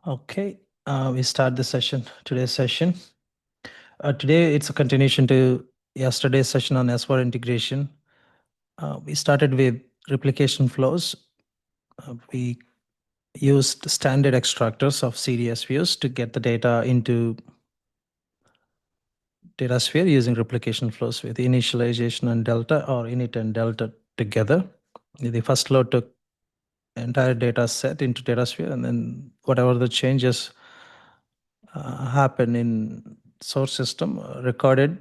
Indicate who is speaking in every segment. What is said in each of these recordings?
Speaker 1: Okay, we start the session, today's session. Today it's a continuation to yesterday's session on S4 integration. We started with replication flows. We used standard extractors of CDS views to get the data into DataSphere using replication flows with initialization and delta or init and delta together. The first load took entire data set into DataSphere, and then whatever the changes happen in source system recorded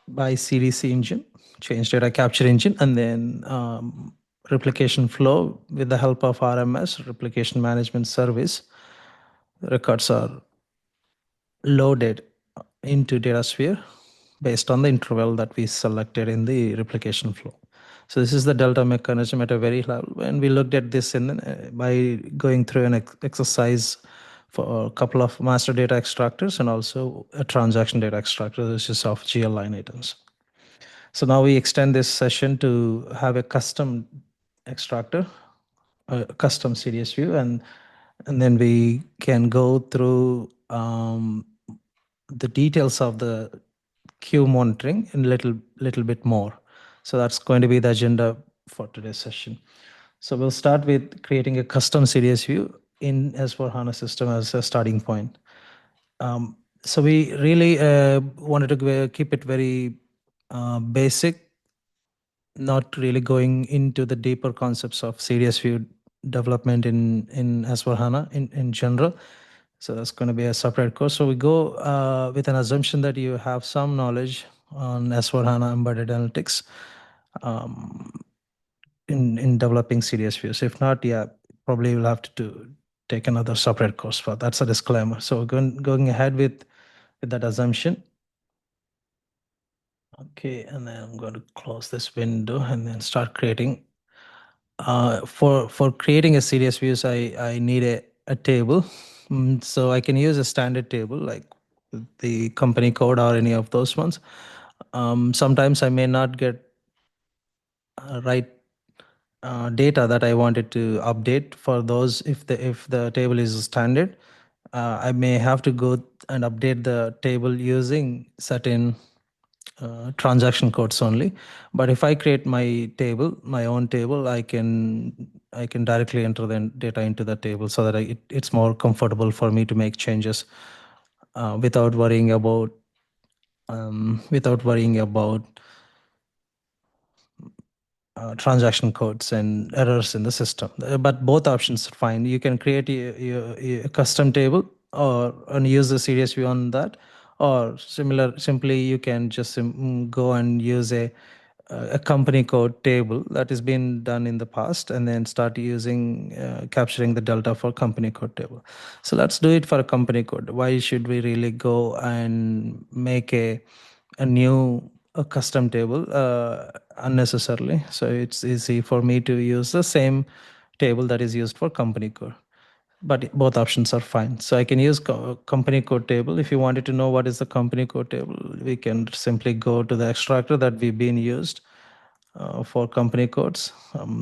Speaker 1: by CDC engine, change data capture engine, and then replication flow with the help of RMS, replication management service. Records are loaded into DataSphere based on the interval that we selected in the replication flow. So this is the delta mechanism at a very level. And we looked at this by going through an exercise for a couple of master data extractors and also a transaction data extractor. This is of GL line items. So now we extend this session to have a custom extractor, a custom CDS view, and then we can go through the details of the queue monitoring in little bit more. So that's going to be the agenda for today's session. So we'll start with creating a custom CDS view in S/4HANA system as a starting point. So we really wanted to keep it very basic, not really going into the deeper concepts of CDS view development in S/4HANA in general. So that's going to be a separate course. So we go with an assumption that you have some knowledge on S/4HANA embedded analytics in developing CDS views. If not, yeah, probably you'll have to take another separate course for that's a disclaimer. So going ahead with that assumption. Okay, and then I'm going to close this window and then start creating. For creating a CDS views, I need a table. So I can use a standard table like the company code or any of those ones. Sometimes I may not get right data that I wanted to update for those if the table is standard. I may have to go and update the table using certain transaction codes only. But if I create my table, my own table, I can directly enter the data into the table so that it's more comfortable for me to make changes without worrying about transaction codes and errors in the system. But both options are fine. You can create a custom table or and use the CDS view on that, or simply you can just go and use a company code table that has been done in the past and then start using capturing the delta for company code table. So let's do it for a company code. Why should we really go and make a new custom table unnecessarily? So it's easy for me to use the same table that is used for company code, but both options are fine. So I can use company code table. If you wanted to know what is the company code table, we can simply go to the extractor that we've been used for company codes.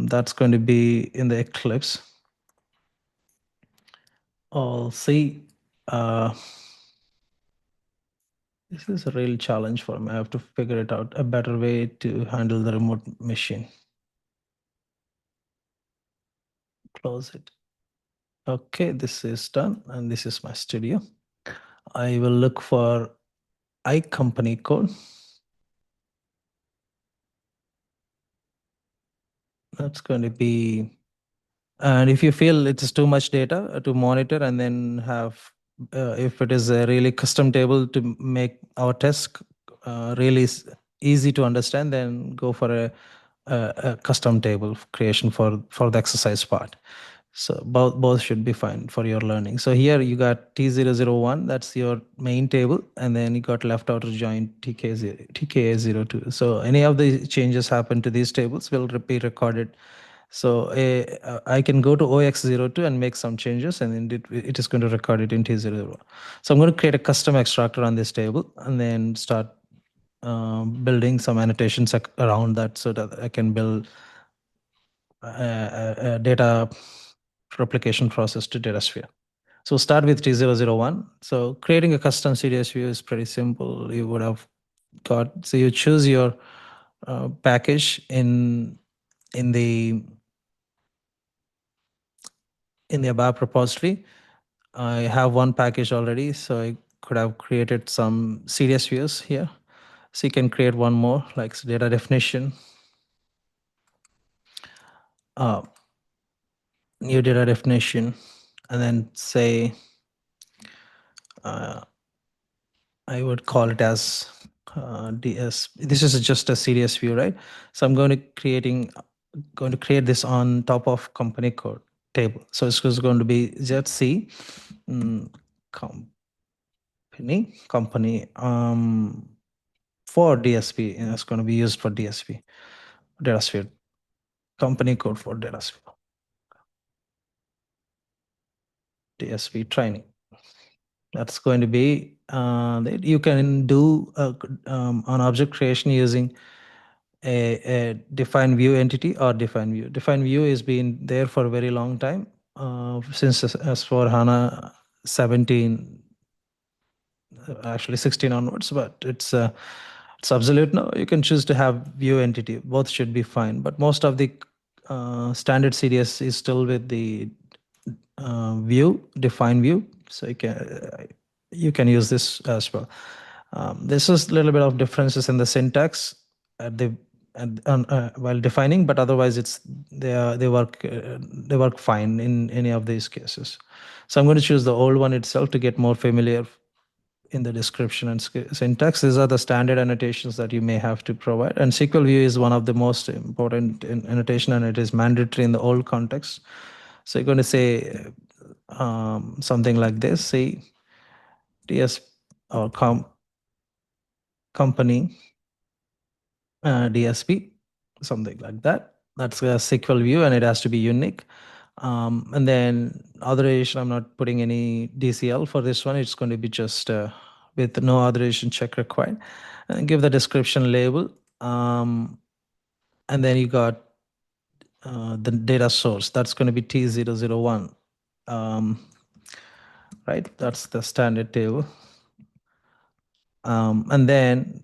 Speaker 1: That's going to be in the Eclipse. I'll see. This is a real challenge for me. I have to figure it out, a better way to handle the remote machine. Close it. Okay, this is done, and this is my studio. I will look for iCompany code. That's going to be, and if you feel it is too much data to monitor and then have, if it is a really custom table to make our test really easy to understand, then go for a custom table creation for the exercise part. So both should be fine for your learning. So here you got T001, that's your main table, and then you got left outer join TKA02. So any of the changes happen to these tables will be recorded. So I can go to OX02 and make some changes, and then it is going to record it in T001. So I'm going to create a custom extractor on this table and then start building some annotations around that so that I can build a data replication process to DataSphere. So start with T001. So creating a custom CDS view is pretty simple. You would have got, so you choose your package in the above repository. I have one package already, so I could have created some CDS views here. So you can create one more, like data definition, uh, new data definition, and then say, I would call it as DS. This is just a CDS view, right? So I'm going to create this on top of company code table. So it's just going to be ZC company for DSP. And it's going to be used for DSP, DataSphere, company code for DataSphere, DSP training. That's going to be, you can do an object creation using a defined view entity or defined view. Defined view has been there for a very long time, since S4 HANA 17, actually 16 onwards, but it's absolute now. You can choose to have view entity. Both should be fine, but most of the standard CDS is still with the view, defined view. So you can use this as well. This is a little bit of differences in the syntax at the while defining, but otherwise they work fine in any of these cases. So I'm going to choose the old one itself to get more familiar in the description and syntax. These are the standard annotations that you may have to provide. And SQL view is one of the most important annotation, and it is mandatory in the old context. So you're going to say something like this, say DS or company DSP, something like that. That's a SQL view, and it has to be unique. And then authorization, I'm not putting any DCL for this one. It's going to be just with no authorization check required. And give the description label. And then you got the data source. That's going to be T001. Right? That's the standard table. And then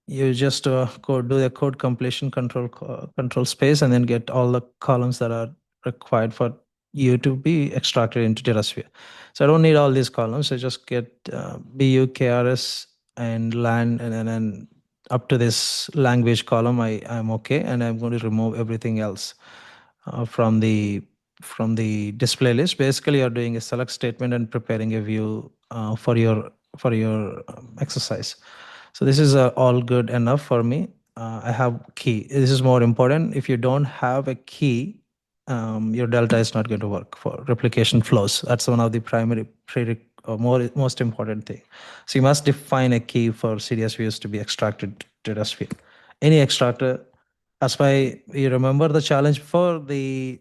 Speaker 1: you just do the code completion control space, and then get all the columns that are required for you to be extracted into DataSphere. So I don't need all these columns. I just get BU, KRS, and LAN, and then up to this language column, I'm okay, and I'm going to remove everything else from the display list. Basically, you're doing a select statement and preparing a view for your exercise. So this is all good enough for me. I have key. This is more important. If you don't have a key, your delta is not going to work for replication flows. That's one of the primary most important thing. So you must define a key for CDS views to be extracted to DataSphere. Any extractor, as why you remember the challenge for the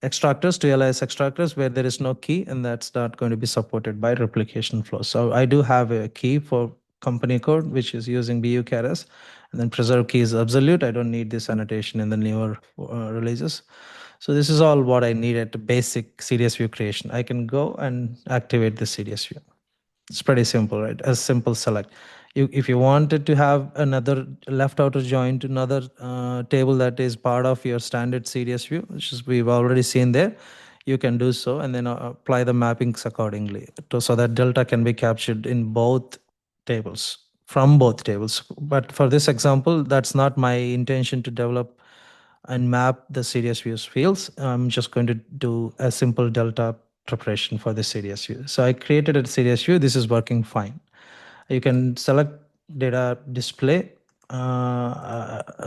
Speaker 1: extractors to ALIS extractors where there is no key, and that's not going to be supported by replication flow. So I do have a key for company code, which is using BU KRS, and then preserve key is absolute. I don't need this annotation in the newer releases. So this is all what I need at the basic CDS view creation. I can go and activate the CDS view. It's pretty simple, right? A simple select. If you wanted to have another left outer join to another table that is part of your standard CDS view, which is we've already seen there, you can do so, and then apply the mappings accordingly so that delta can be captured in both tables, from both tables. But for this example, that's not my intention to develop and map the CDS views fields. I'm just going to do a simple delta preparation for the CDS view. So I created a CDS view. This is working fine. You can select data display.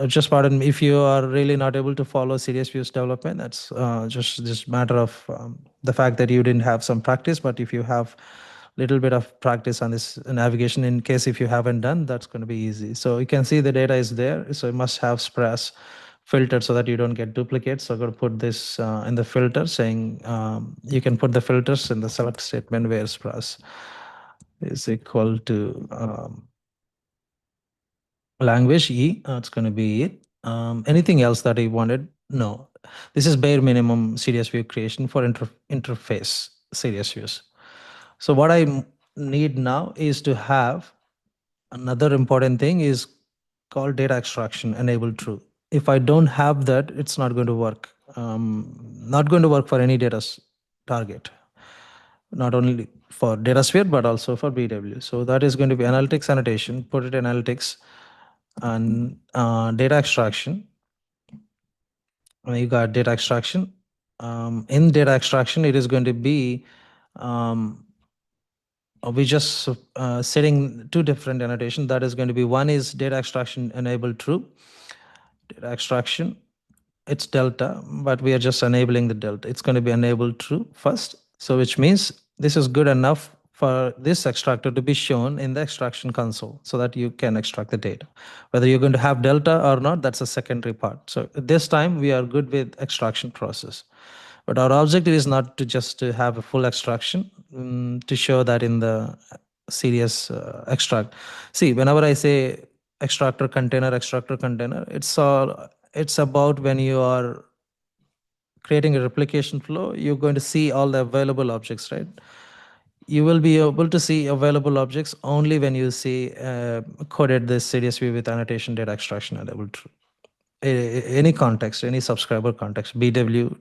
Speaker 1: Just pardon me if you are really not able to follow CDS views development. That's just matter of the fact that you didn't have some practice. But if you have little bit of practice on this navigation, in case if you haven't done, that's going to be easy. So you can see the data is there. So you must have sparse filtered so that you don't get duplicates. So I'm going to put this in the filter, saying you can put the filters in the select statement where sparse is equal to language E. It's going to be it. Anything else that I wanted? No. This is bare minimum CDS view creation for interface CDS views. So what I need now is to have another important thing is called data extraction enable true. If I don't have that, it's not going to work. Not going to work for any target, not only for DataSphere, but also for BW. So that is going to be analytics annotation, put it in analytics, and data extraction. You got data extraction. In data extraction, it is going to be we just setting two different annotation. That is going to be one is data extraction enable true. Data extraction, it's delta, but we are just enabling the delta. It's going to be enabled true first. So which means this is good enough for this extractor to be shown in the extraction console so that you can extract the data. Whether you're going to have delta or not, that's a secondary part. So this time we are good with extraction process. But our objective is not to just to have a full extraction, to show that in the serious extract. See, whenever I say extractor container, it's about when you are creating a replication flow, you're going to see all the available objects, right? You will be able to see available objects only when you see coded this serious view with annotation data extraction enable true. Any context, any subscriber context, BW,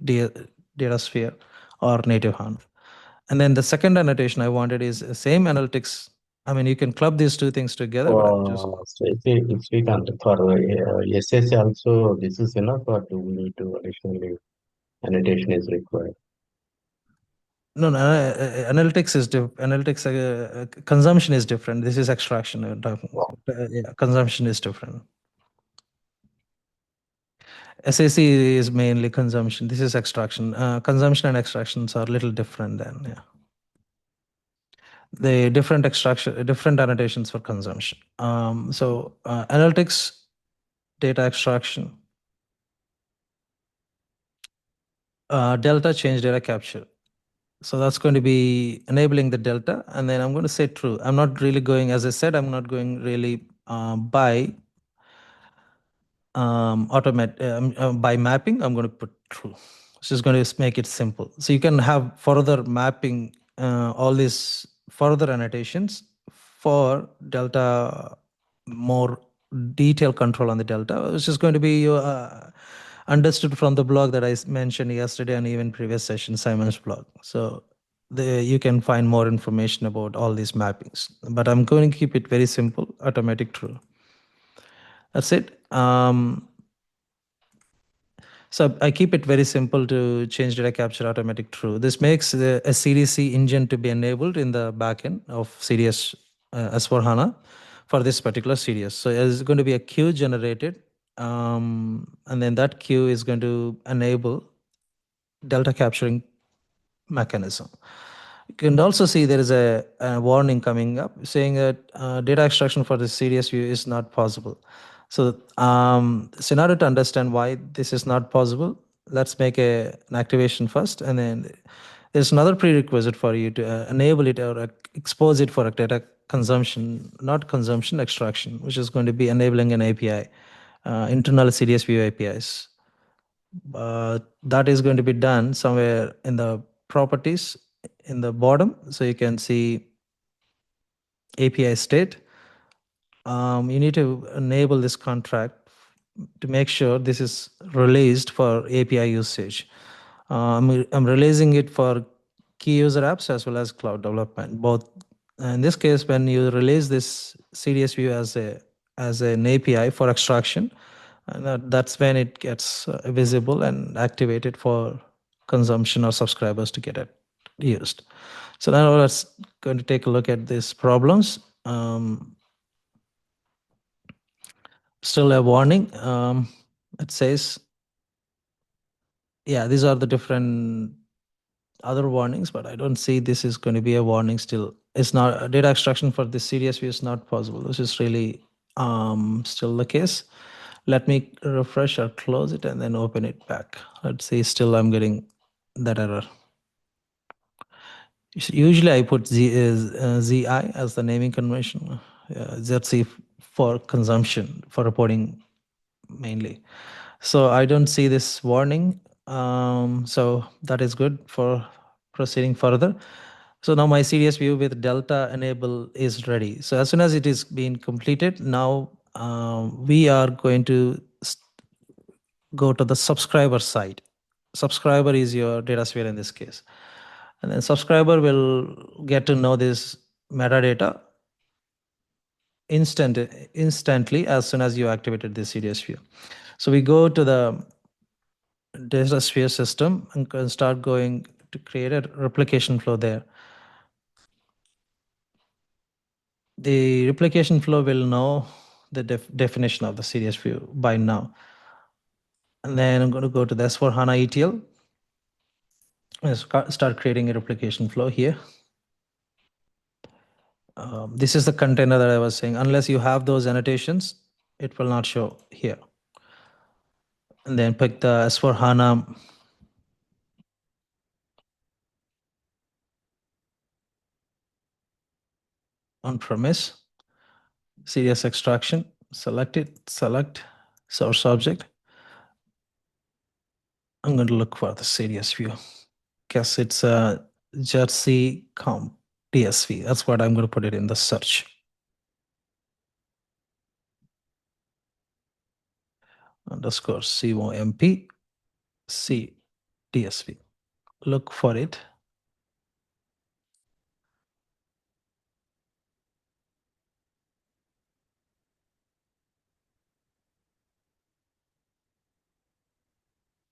Speaker 1: DataSphere, or native HAN. And then the second annotation I wanted is same analytics. I mean, you can club these two things together, but I'm just
Speaker 2: So if we can for SSC also, this is enough, or do we need to additionally annotation is required?
Speaker 1: no, no. Analytics is analytics consumption is different. This is extraction.
Speaker 2: Wow.
Speaker 1: Yeah, consumption is different. SAC is mainly consumption. This is extraction. Consumption and extractions are a little different then. Yeah, the different extraction, different annotations for consumption. So analytics, data extraction, delta change data capture. So that's going to be enabling the delta, and then I'm going to say true. I'm not really going, as I said, I'm not going really by by mapping. I'm going to put true. This is going to make it simple. So you can have further mapping, all these further annotations for delta, more detailed control on the delta, which is going to be understood from the blog that I mentioned yesterday and even previous session, Simon's blog. So you can find more information about all these mappings. But I'm going to keep it very simple, automatic true. That's it. So I keep it very simple to change data capture automatic true. This makes a CDC engine to be enabled in the backend of CDS S4HANA for this particular CDS. So there's going to be a queue generated, and then that queue is going to enable delta capturing mechanism. You can also see there is a warning coming up saying that data extraction for the CDS view is not possible. So, in order to understand why this is not possible, let's make an activation first, and then there's another prerequisite for you to enable it or expose it for a data consumption, not consumption, extraction, which is going to be enabling an API, internal CDS view APIs. That is going to be done somewhere in the properties in the bottom. So you can see API state. You need to enable this contract to make sure this is released for API usage. I'm releasing it for key user apps as well as cloud development. Both in this case, when you release this CDS view as an API for extraction, that's when it gets visible and activated for consumption or subscribers to get it used. So now let's going to take a look at these problems. Still a warning. It says, yeah, these are the different other warnings, but I don't see this is going to be a warning still. It's not data extraction for this serious view is not possible. This is really still the case. Let me refresh or close it and then open it back. Let's see, still I'm getting that error. Usually I put ZI as the naming convention, ZC for consumption, for reporting mainly. So I don't see this warning. So that is good for proceeding further. So now my CDS view with Delta enable is ready. So as soon as it is being completed, now we are going to go to the subscriber side. Subscriber is your data sphere in this case. And then subscriber will get to know this metadata instantly as soon as you activated the CDS view. So we go to the data sphere system and can start going to create a replication flow there. The replication flow will know the definition of the CDS view by now. And then I'm going to go to the S4HANA ETL and start creating a replication flow here. This is the container that I was saying. Unless you have those annotations, it will not show here. And then pick the S4HANA on-premise, CDS extraction, select it, select source object. I'm going to look for the CDS view. Guess it's a Jersey comp DSV. That's what I'm going to put it in the search. Underscore COMP CDSV. Look for it.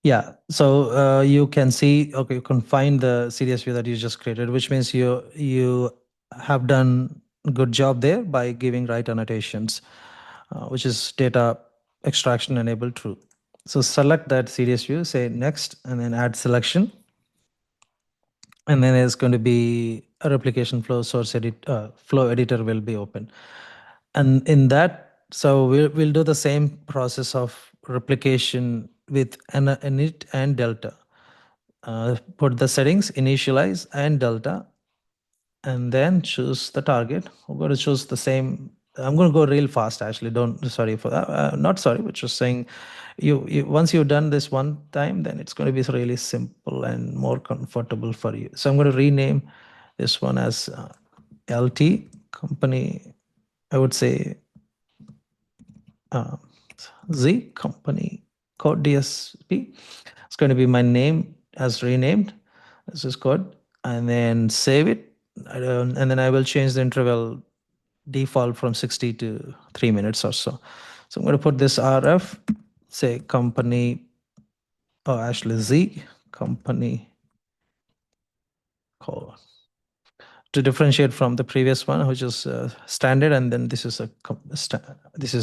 Speaker 1: Yeah, so you can see, okay, you can find the CDS view that you just created, which means you have done a good job there by giving right annotations, which is data extraction enabled true. So select that CDS view, say next, and then add selection. And then there's going to be a replication flow source flow editor will be open. And in that, so we'll do the same process of replication with init and delta. Put the settings, initialize and delta, and then choose the target. I'm going to choose the same. I'm going to go real fast, actually. Sorry for that. Not sorry, but just saying you once you've done this one time, then it's going to be really simple and more comfortable for you. So I'm going to rename this one as LT company. I would say Z company code DSP. It's going to be my name as renamed. This is code, and then save it. And then I will change the interval default from 60 to 3 minutes or so. So I'm going to put this RF, say company, oh, actually Z company code to differentiate from the previous one, which is standard, and then this is a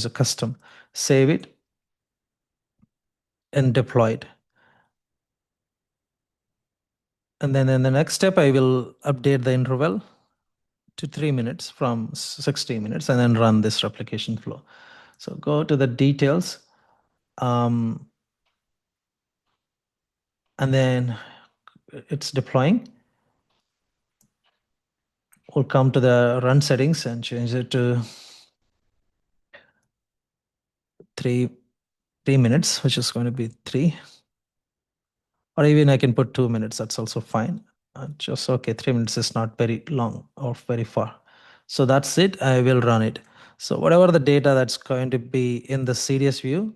Speaker 1: custom. Save it and deploy it. And then in the next step, I will update the interval to 3 minutes from 60 minutes and then run this replication flow. So go to the details. And then it's deploying. We'll come to the run settings and change it to 3 minutes, which is going to be 3. Or even I can put 2 minutes. That's also fine. Just okay. 3 minutes is not very long or very far. So that's it. I will run it. So whatever the data that's going to be in the CDS view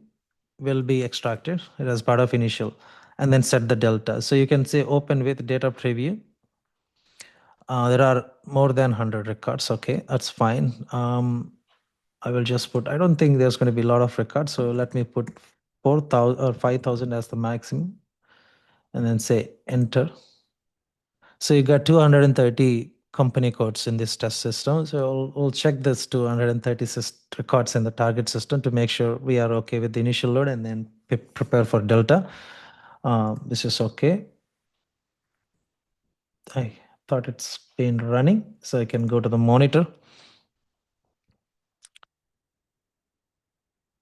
Speaker 1: will be extracted as part of initial, and then set the delta. So you can say open with data preview. There are more than 100 records. Okay, that's fine. I will just put, I don't think there's going to be a lot of records. So let me put 4,000 or 5,000 as the maximum, and then say enter. So you got 230 company codes in this test system. So we'll check this 230 records in the target system to make sure we are okay with the initial load, and then prepare for delta. This is okay. I thought it's been running, so I can go to the monitor.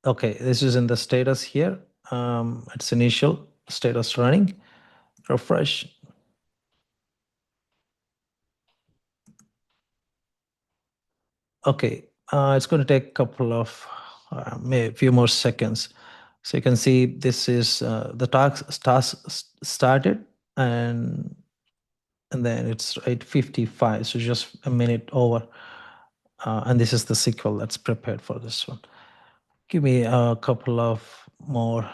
Speaker 1: Okay, this is in the status here. It's initial status running. Refresh. Okay, it's going to take a couple of, maybe a few more seconds. So you can see this is the task started, and and then it's 8:55, so just a minute over. And this is the SQL that's prepared for this one. Give me a couple of more,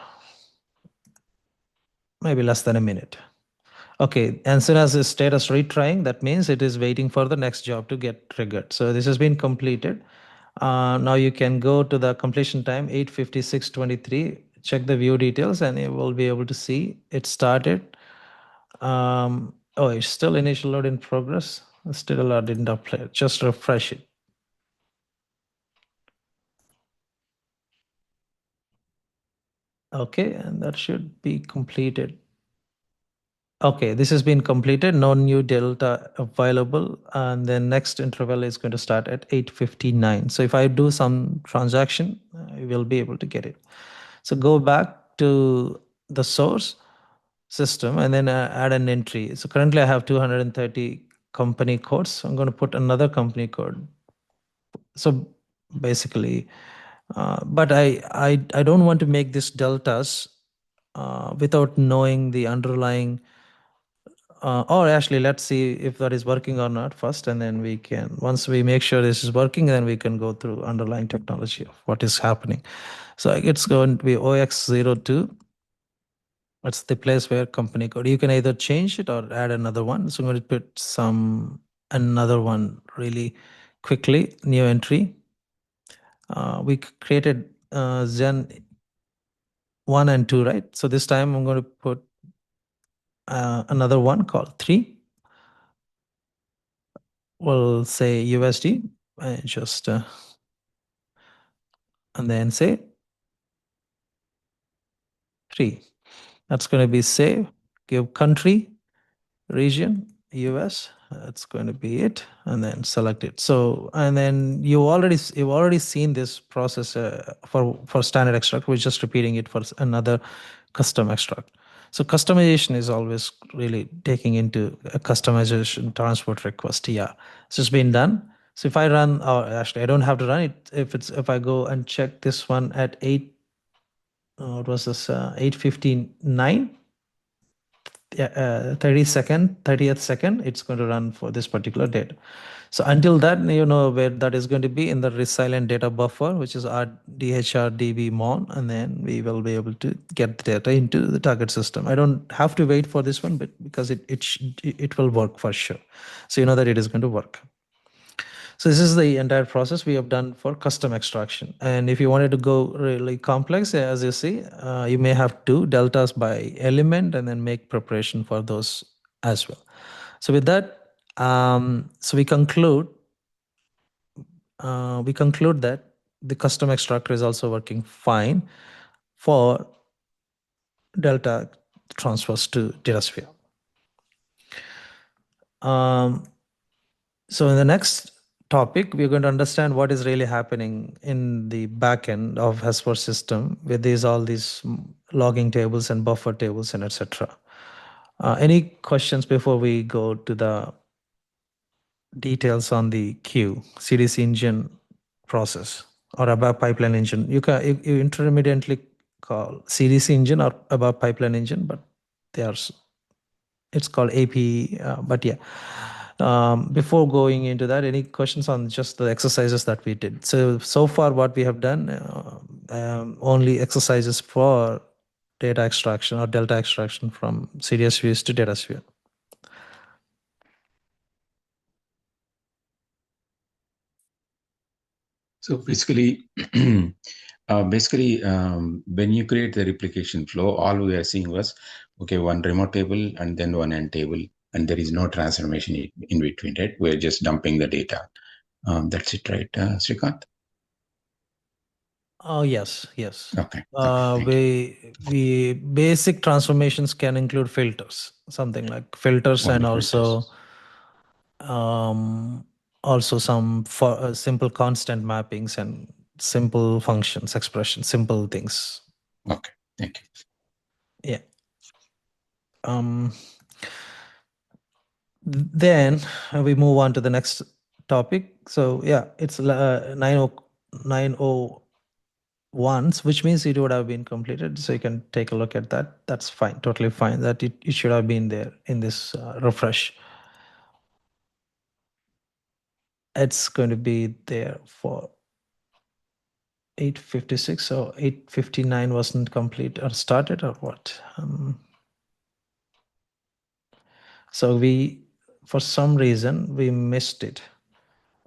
Speaker 1: maybe less than a minute. Okay, and soon as the status retrying, that means it is waiting for the next job to get triggered. So this has been completed. Now you can go to the completion time 8:56:23. Check the view details, and you will be able to see it started. Oh, it's still initial load in progress. Still didn't apply. Just refresh it. Okay, and that should be completed. Okay, this has been completed. No new delta available. And then next interval is going to start at 8:59. So if I do some transaction, I will be able to get it. So go back to the source system and then add an entry. So currently I have 230 company codes. I'm going to put another company code. So basically, but I don't want to make this deltas without knowing the underlying, or actually let's see if that is working or not first, and then we can, once we make sure this is working, then we can go through underlying technology of what is happening. So it's going to be OX02. It's the place where company code. You can either change it or add another one. So I'm going to put another one really quickly. New entry. We created Zen 1 and 2, right? So this time I'm going to put another one called 3. We'll say USD and just and then say 3. That's going to be save. Give country, region, US. That's going to be it, and then select it. So, and then you've already seen this process for standard extract. We're just repeating it for another custom extract. So customization is always really taking into a customization transport request. Yeah, so it's been done. So if I run, or actually I don't have to run it. If I go and check this one at 8, what was this 8:59. 30th second, it's going to run for this particular data. So until that, you know where that is going to be in the resilient data buffer, which is our DHRDB and then we will be able to get the data into the target system. I don't have to wait for this one, but because it will work for sure. So you know that it is going to work. So this is the entire process we have done for custom extraction. And if you wanted to go really complex, as you see, you may have to deltas by element and then make preparation for those as well. So with that, so we conclude that the custom extractor is also working fine for delta transfers to DataSphere. So in the next topic, we're going to understand what is really happening in the backend of Hasper system with all these logging tables and buffer tables and etc. Any questions before we go to the details on the queue, CDC engine process or above pipeline engine? You intermediately call CDC engine or above pipeline engine, but it's called AP, but yeah. Before going into that, any questions on just the exercises that we did? So far what we have done, only exercises for data extraction or delta extraction from CDS views to DataSphere.
Speaker 3: So basically, when you create the replication flow, all we are seeing was, okay, one remote table and then one end table, and there is no transformation in between, right? We're just dumping the data. That's it, right, Srikanth?
Speaker 1: Oh, yes.
Speaker 3: Okay.
Speaker 1: We basic transformations can include filters, something like filters, and also some simple constant mappings and simple functions, expressions, simple things.
Speaker 3: Okay, thank you.
Speaker 1: Yeah. Then we move on to the next topic. So yeah, it's 901, which means it would have been completed. So you can take a look at that. That's fine, totally fine. That it should have been there in this refresh. it's going to be there for 8:56. So 8:59 wasn't complete or started or what? So for some reason, we missed it.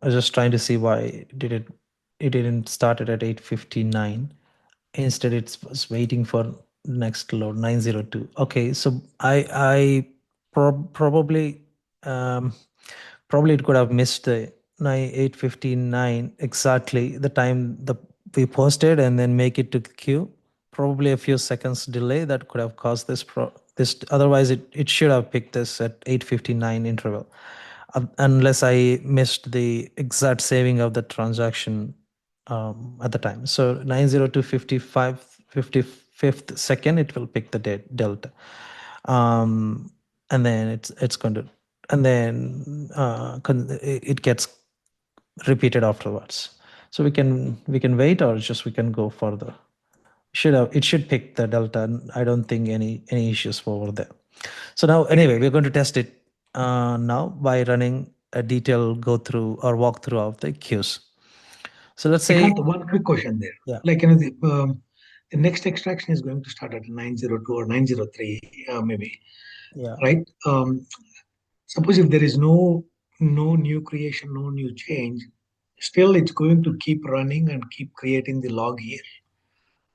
Speaker 1: I was just trying to see why it didn't start it at 8:59. Instead, it was waiting for next load 902. Okay, so I probably probably it could have missed the 8:59 exactly the time we posted and then make it to the queue. Probably a few seconds delay that could have caused this. Otherwise, it should have picked this at 8:59 interval, unless I missed the exact saving of the transaction at the time. So 902 55th second, it will pick the delta, and then it's going to, and then it gets repeated afterwards. So we can wait, or just we can go further. It should pick the delta, and I don't think any issues over there. So now anyway, we're going to test it now by running a detailed go through or walk through of the queues. So let's say
Speaker 4: one quick question there.
Speaker 1: Yeah.
Speaker 4: Like the next extraction is going to start at 902 or 903 maybe,
Speaker 1: yeah
Speaker 4: right? Suppose if there is no new creation, no new change, still it's going to keep running and keep creating the log here,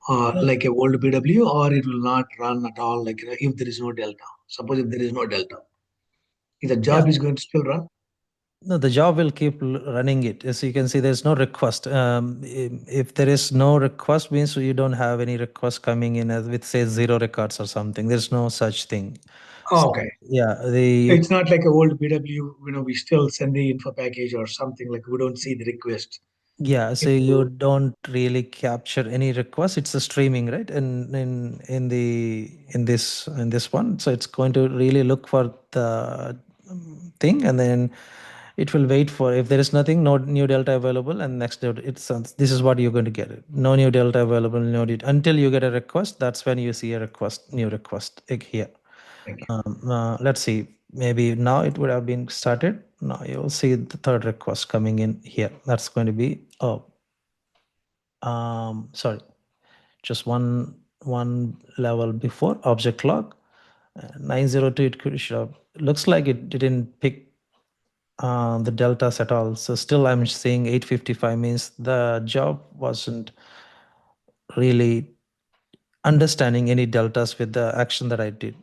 Speaker 4: like a old BW, or it will not run at all. Like if there is no delta. Suppose if there is no delta, if the job is going to still run.
Speaker 1: No, the job will keep running it. As you can see, there's no request. If there is no request, means you don't have any request coming in with say 0 records or something. There's no such thing.
Speaker 4: Oh, okay.
Speaker 1: Yeah,
Speaker 4: It's not like a old BW. We still send the info package or something, like we don't see the request.
Speaker 1: Yeah, so you don't really capture any requests. It's a streaming, right? And in this one, so it's going to really look for the thing, and then it will wait for, if there is nothing, no new delta available, and next this is what you're going to get. No new delta available, until you get a request. That's when you see a new request here.
Speaker 4: Thank
Speaker 1: you. Let's see. Maybe now it would have been started. Now you will see the third request coming in here. That's going to be sorry, just one level before object log 902. Should have, looks like it didn't pick the deltas at all. So still I'm seeing 8:55 means the job wasn't really understanding any deltas with the action that I did.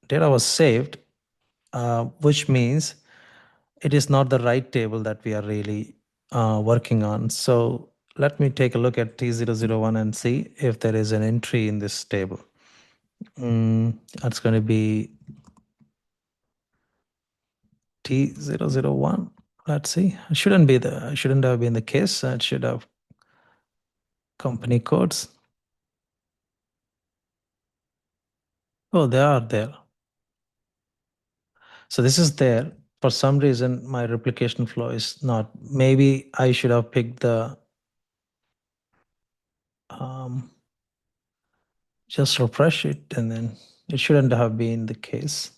Speaker 1: Data was saved, which means it is not the right table that we are really working on. So let me take a look at T001 and see if there is an entry in this table. That's going to be T001. Let's see. It shouldn't have been the case. It should have company codes. Oh, they are there. So this is there. For some reason, my replication flow is not. Maybe I should have picked the just refresh it, and then it shouldn't have been the case.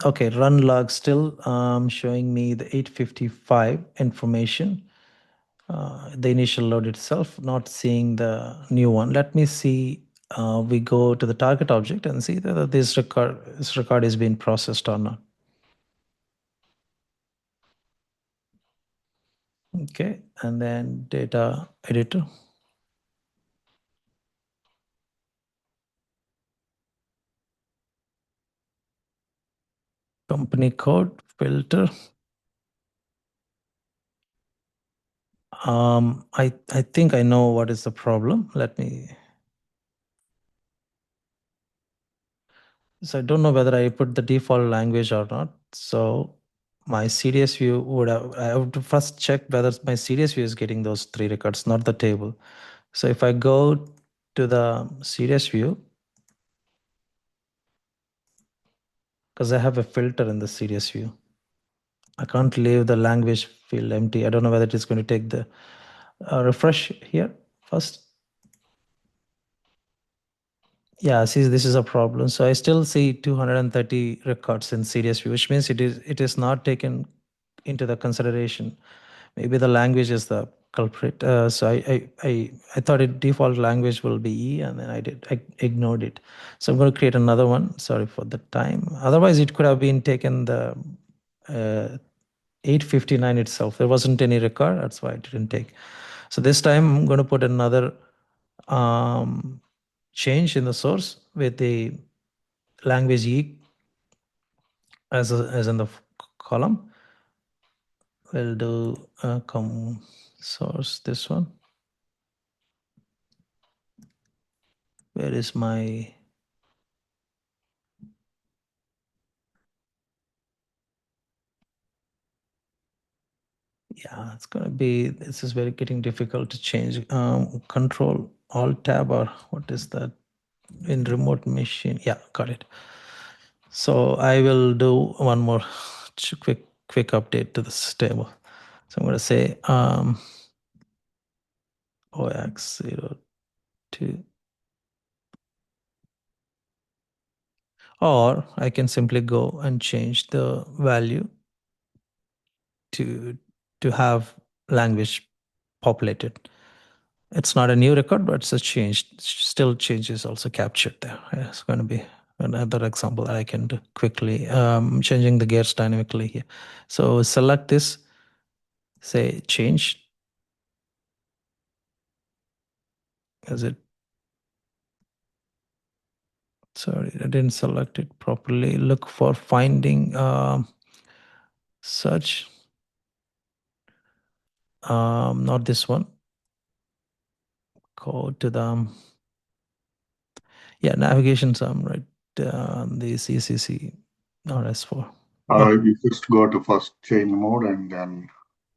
Speaker 1: Okay, run log still showing me the 8:55 information. The initial load itself, not seeing the new one. Let me see. We go to the target object and see whether this record is being processed or not. Okay, and then data editor. Company code filter. I think I know what is the problem. Let me. So I don't know whether I put the default language or not. So my CDS view I have to first check whether my CDS view is getting those 3 records, not the table. So if I go to the CDS view, because I have a filter in the CDS view, I can't leave the language field empty. I don't know whether it is going to take the refresh here first. Yeah, see, this is a problem. So I still see 230 records in CDS view, which means it is not taken into the consideration. Maybe the language is the culprit. So I thought it default language will be E, and then I ignored it. So I'm going to create another one. Sorry for the time. Otherwise, it could have been taken the 859 itself. There wasn't any record. That's why I didn't take. So this time I'm going to put another change in the source with the language E as in the column. We'll do source, this one. Where is my yeah, it's gonna be, this is very getting difficult to change. Control Alt Tab, or what is that in remote machine? Yeah, got it. So I will do one more quick update to this table. So I'm going to say OX02, or I can simply go and change the value to have language populated. It's not a new record, but it's a change. Still, change is also captured there. It's going to be another example that I can do quickly. Changing the gears dynamically here. So select this, say change. Is it? Sorry, I didn't select it properly. Look for finding search. Not this one. Go to the navigation sum, right? The CCC, not S4.
Speaker 5: You just go to first change mode and then.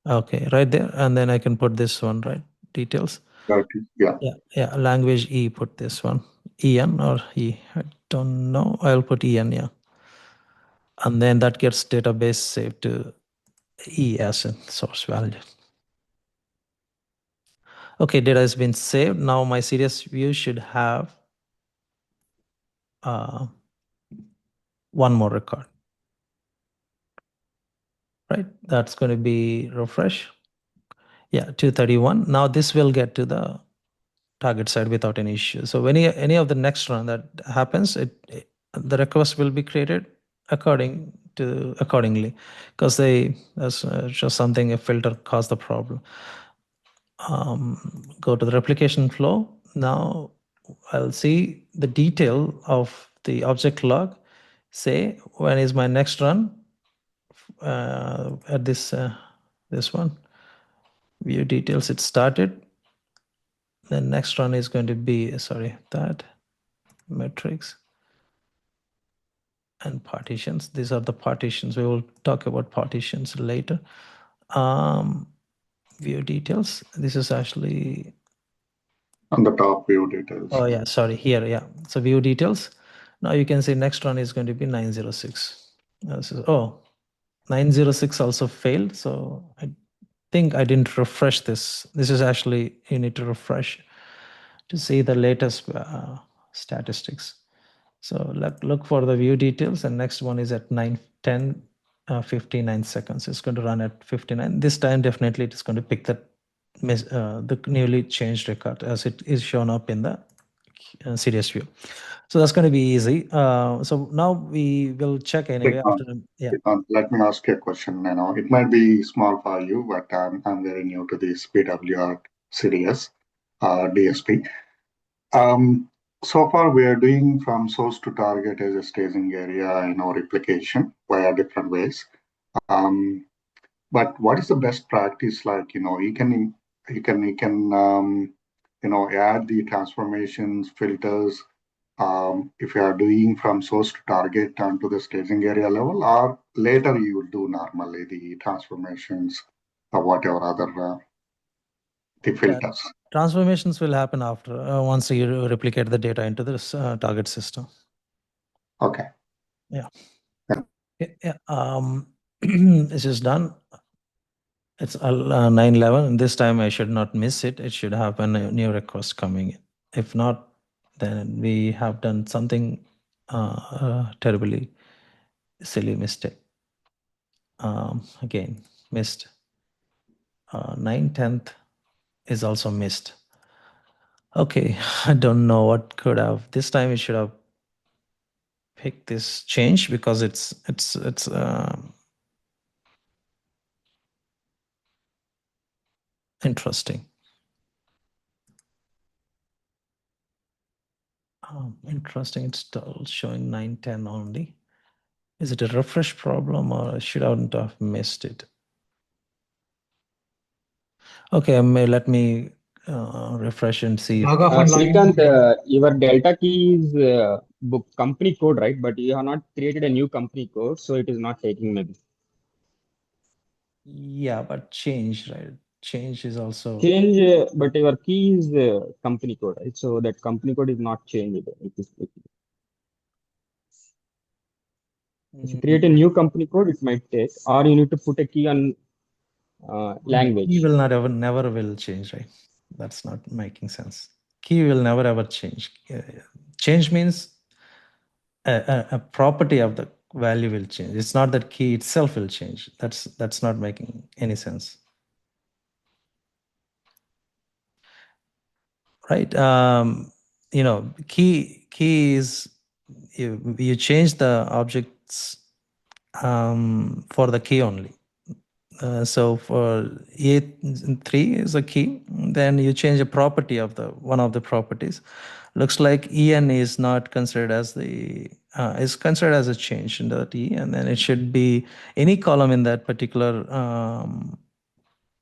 Speaker 1: Okay, right there, and then I can put this one, right? Details.
Speaker 5: Yeah.
Speaker 1: Yeah. Language E. Put this one, EN or E. I don't know. I'll put EN. Yeah, and then that gets database saved to E as in source value. Okay, data has been saved. Now my CDS view should have one more record, right? That's going to be refresh. Yeah, 231. Now this will get to the target side without any issue. So when any of the next run that happens, the request will be created accordingly, because that's just something, a filter caused the problem. Go to the replication flow. Now I'll see the detail of the object log. Say when is my next run at this one. View details, it started. The next run is going to be, that metrics and partitions. These are the partitions. We will talk about partitions later. View details. This is actually
Speaker 5: On the top, view details.
Speaker 1: Oh yeah, sorry, here, yeah. So view details. Now you can see next one is going to be 906. This is, 906 also failed. So I think I didn't refresh this. This is actually, you need to refresh to see the latest statistics. So look for the view details, and next one is at 9:10, 59 seconds. It's going to run at 59. This time definitely it is going to pick the newly changed record as it is shown up in the CDS view. So that's going to be easy. So now we will check anyway.
Speaker 5: Let me ask you a question. It might be small for you, but I'm very new to this PWR CDS DSP. So far, we are doing from source to target as a staging area, replication via different ways. But what is the best practice? Like, you can add the transformations, filters, if you are doing from source to target onto the staging area level, or later you will do normally the transformations or whatever other the filters.
Speaker 1: Transformations will happen after once you replicate the data into this target system.
Speaker 5: Okay.
Speaker 1: Yeah. This is done. It's 9:11, and this time I should not miss it. It should have a new request coming in. If not, then we have done something terribly silly mistake. Again, missed. 9/10 is also missed. Okay, I don't know what could have. This time we should have picked this change because it's interesting. Interesting. It's still showing 9/10 only. Is it a refresh problem or I should have missed it? Okay, let me refresh and see.
Speaker 4: Log off and log in.
Speaker 6: Srikanth, your delta key is book company code, right? But you have not created a new company code, so it is not taking maybe.
Speaker 1: Yeah, but change, right? Change is also
Speaker 6: Change, but your key is company code, right? So that company code is not changed. If you create a new company code, it might take, or you need to put a key on language.
Speaker 1: Key will never will change, right? That's not making sense. Key will never ever change. Change means a property of the value will change. It's not that key itself will change. That's not making any sense. Right? Key is you change the objects for the key only. So for E3 is a key, then you change a property of one of the properties. Looks like EN is not considered as is considered as a change in the T, and then it should be any column in that particular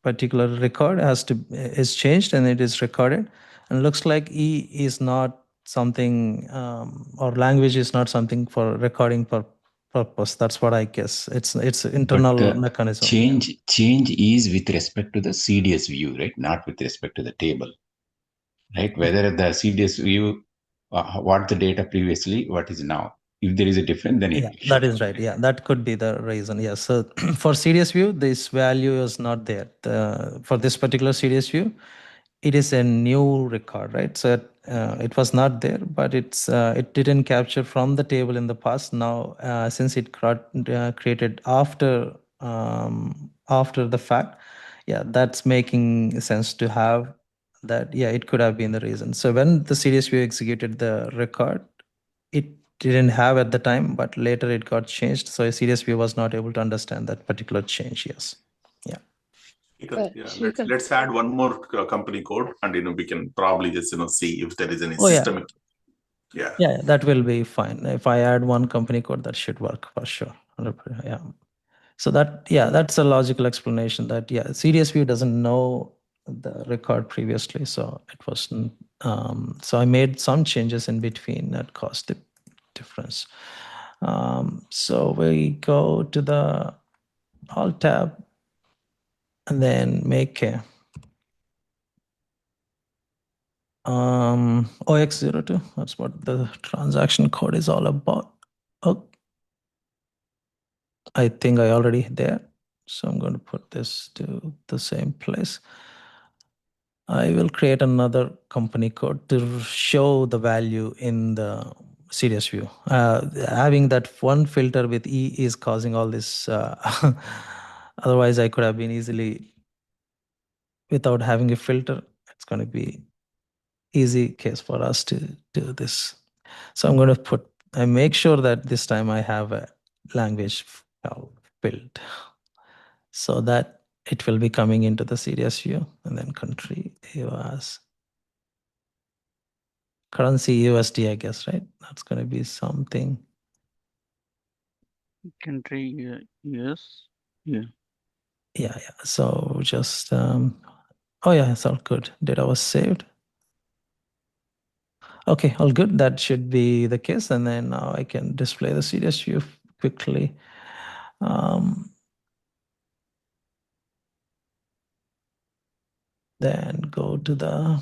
Speaker 1: record is changed and it is recorded. And looks like E is not something or language is not something for recording purpose. That's what I guess. It's internal mechanism.
Speaker 3: Change is with respect to the CDS view, right? Not with respect to the table, right? Whether the CDS view, what the data previously, what is now. If there is a difference, then it
Speaker 1: Yeah, that is right. Yeah, that could be the reason. Yeah. So for CDS view, this value is not there. For this particular CDS view, it is a new record, right? So it was not there, but it didn't capture from the table in the past. Now, since it created after the fact, yeah, that's making sense to have that. Yeah, it could have been the reason. So when the CDS view executed the record, it didn't have at the time, but later it got changed. So a CDS view was not able to understand that particular change. Yes. Yeah.
Speaker 7: Let's add one more company code, and we can probably just see if there is any
Speaker 1: Oh, yeah.
Speaker 7: systemic.
Speaker 1: Yeah, that will be fine. If I add one company code, that should work for sure. 100%. Yeah. So that's a logical explanation that CDS view doesn't know the record previously, so it wasn't. So I made some changes in between that caused the difference. So we go to the Alt tab and then make a OX02. That's what the transaction code is all about. Oh, I think I already there. So I'm going to put this to the same place. I will create another company code to show the value in the CDS view. Having that one filter with E is causing all this. Otherwise, I could have been easily, without having a filter, it's going to be easy case for us to do this. So I'm going to I make sure that this time I have a language file built so that it will be coming into the CDS view, and then country US. Currency USD, I guess, right? That's going to be something.
Speaker 8: Country US. Yeah.
Speaker 1: Yeah. So just, oh yeah, it's all good. Data was saved. Okay, all good. That should be the case. And then now I can display the CDS view quickly. Then go to the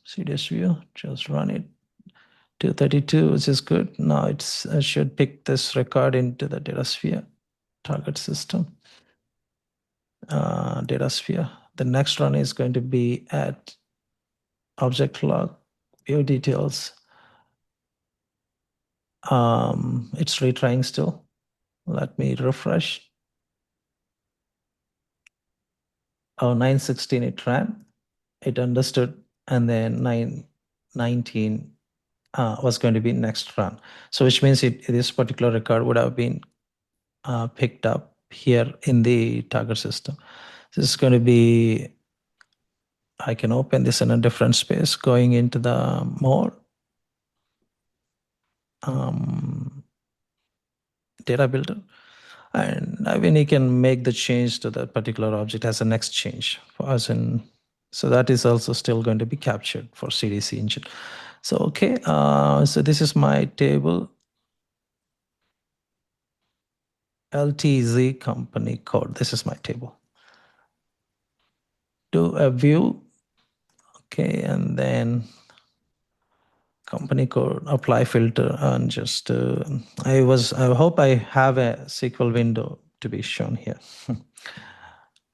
Speaker 1: CDS view, just run it. 232, which is good. Now it should pick this record into the data sphere target system. Data sphere. The next run is going to be at object log, view details, It's retrying still. Let me refresh. Oh, 916 it ran. It understood, and then 919 was going to be next run. So which means this particular record would have been picked up here in the target system. This is going to be, I can open this in a different space, going into the more data builder. And I mean, you can make the change to that particular object as a next change for us. So that is also still going to be captured for CDC engine. So, okay, so this is my table. LTZ company code. This is my table. Do a view. Okay, and then company code, apply filter, and just I hope I have a SQL window to be shown here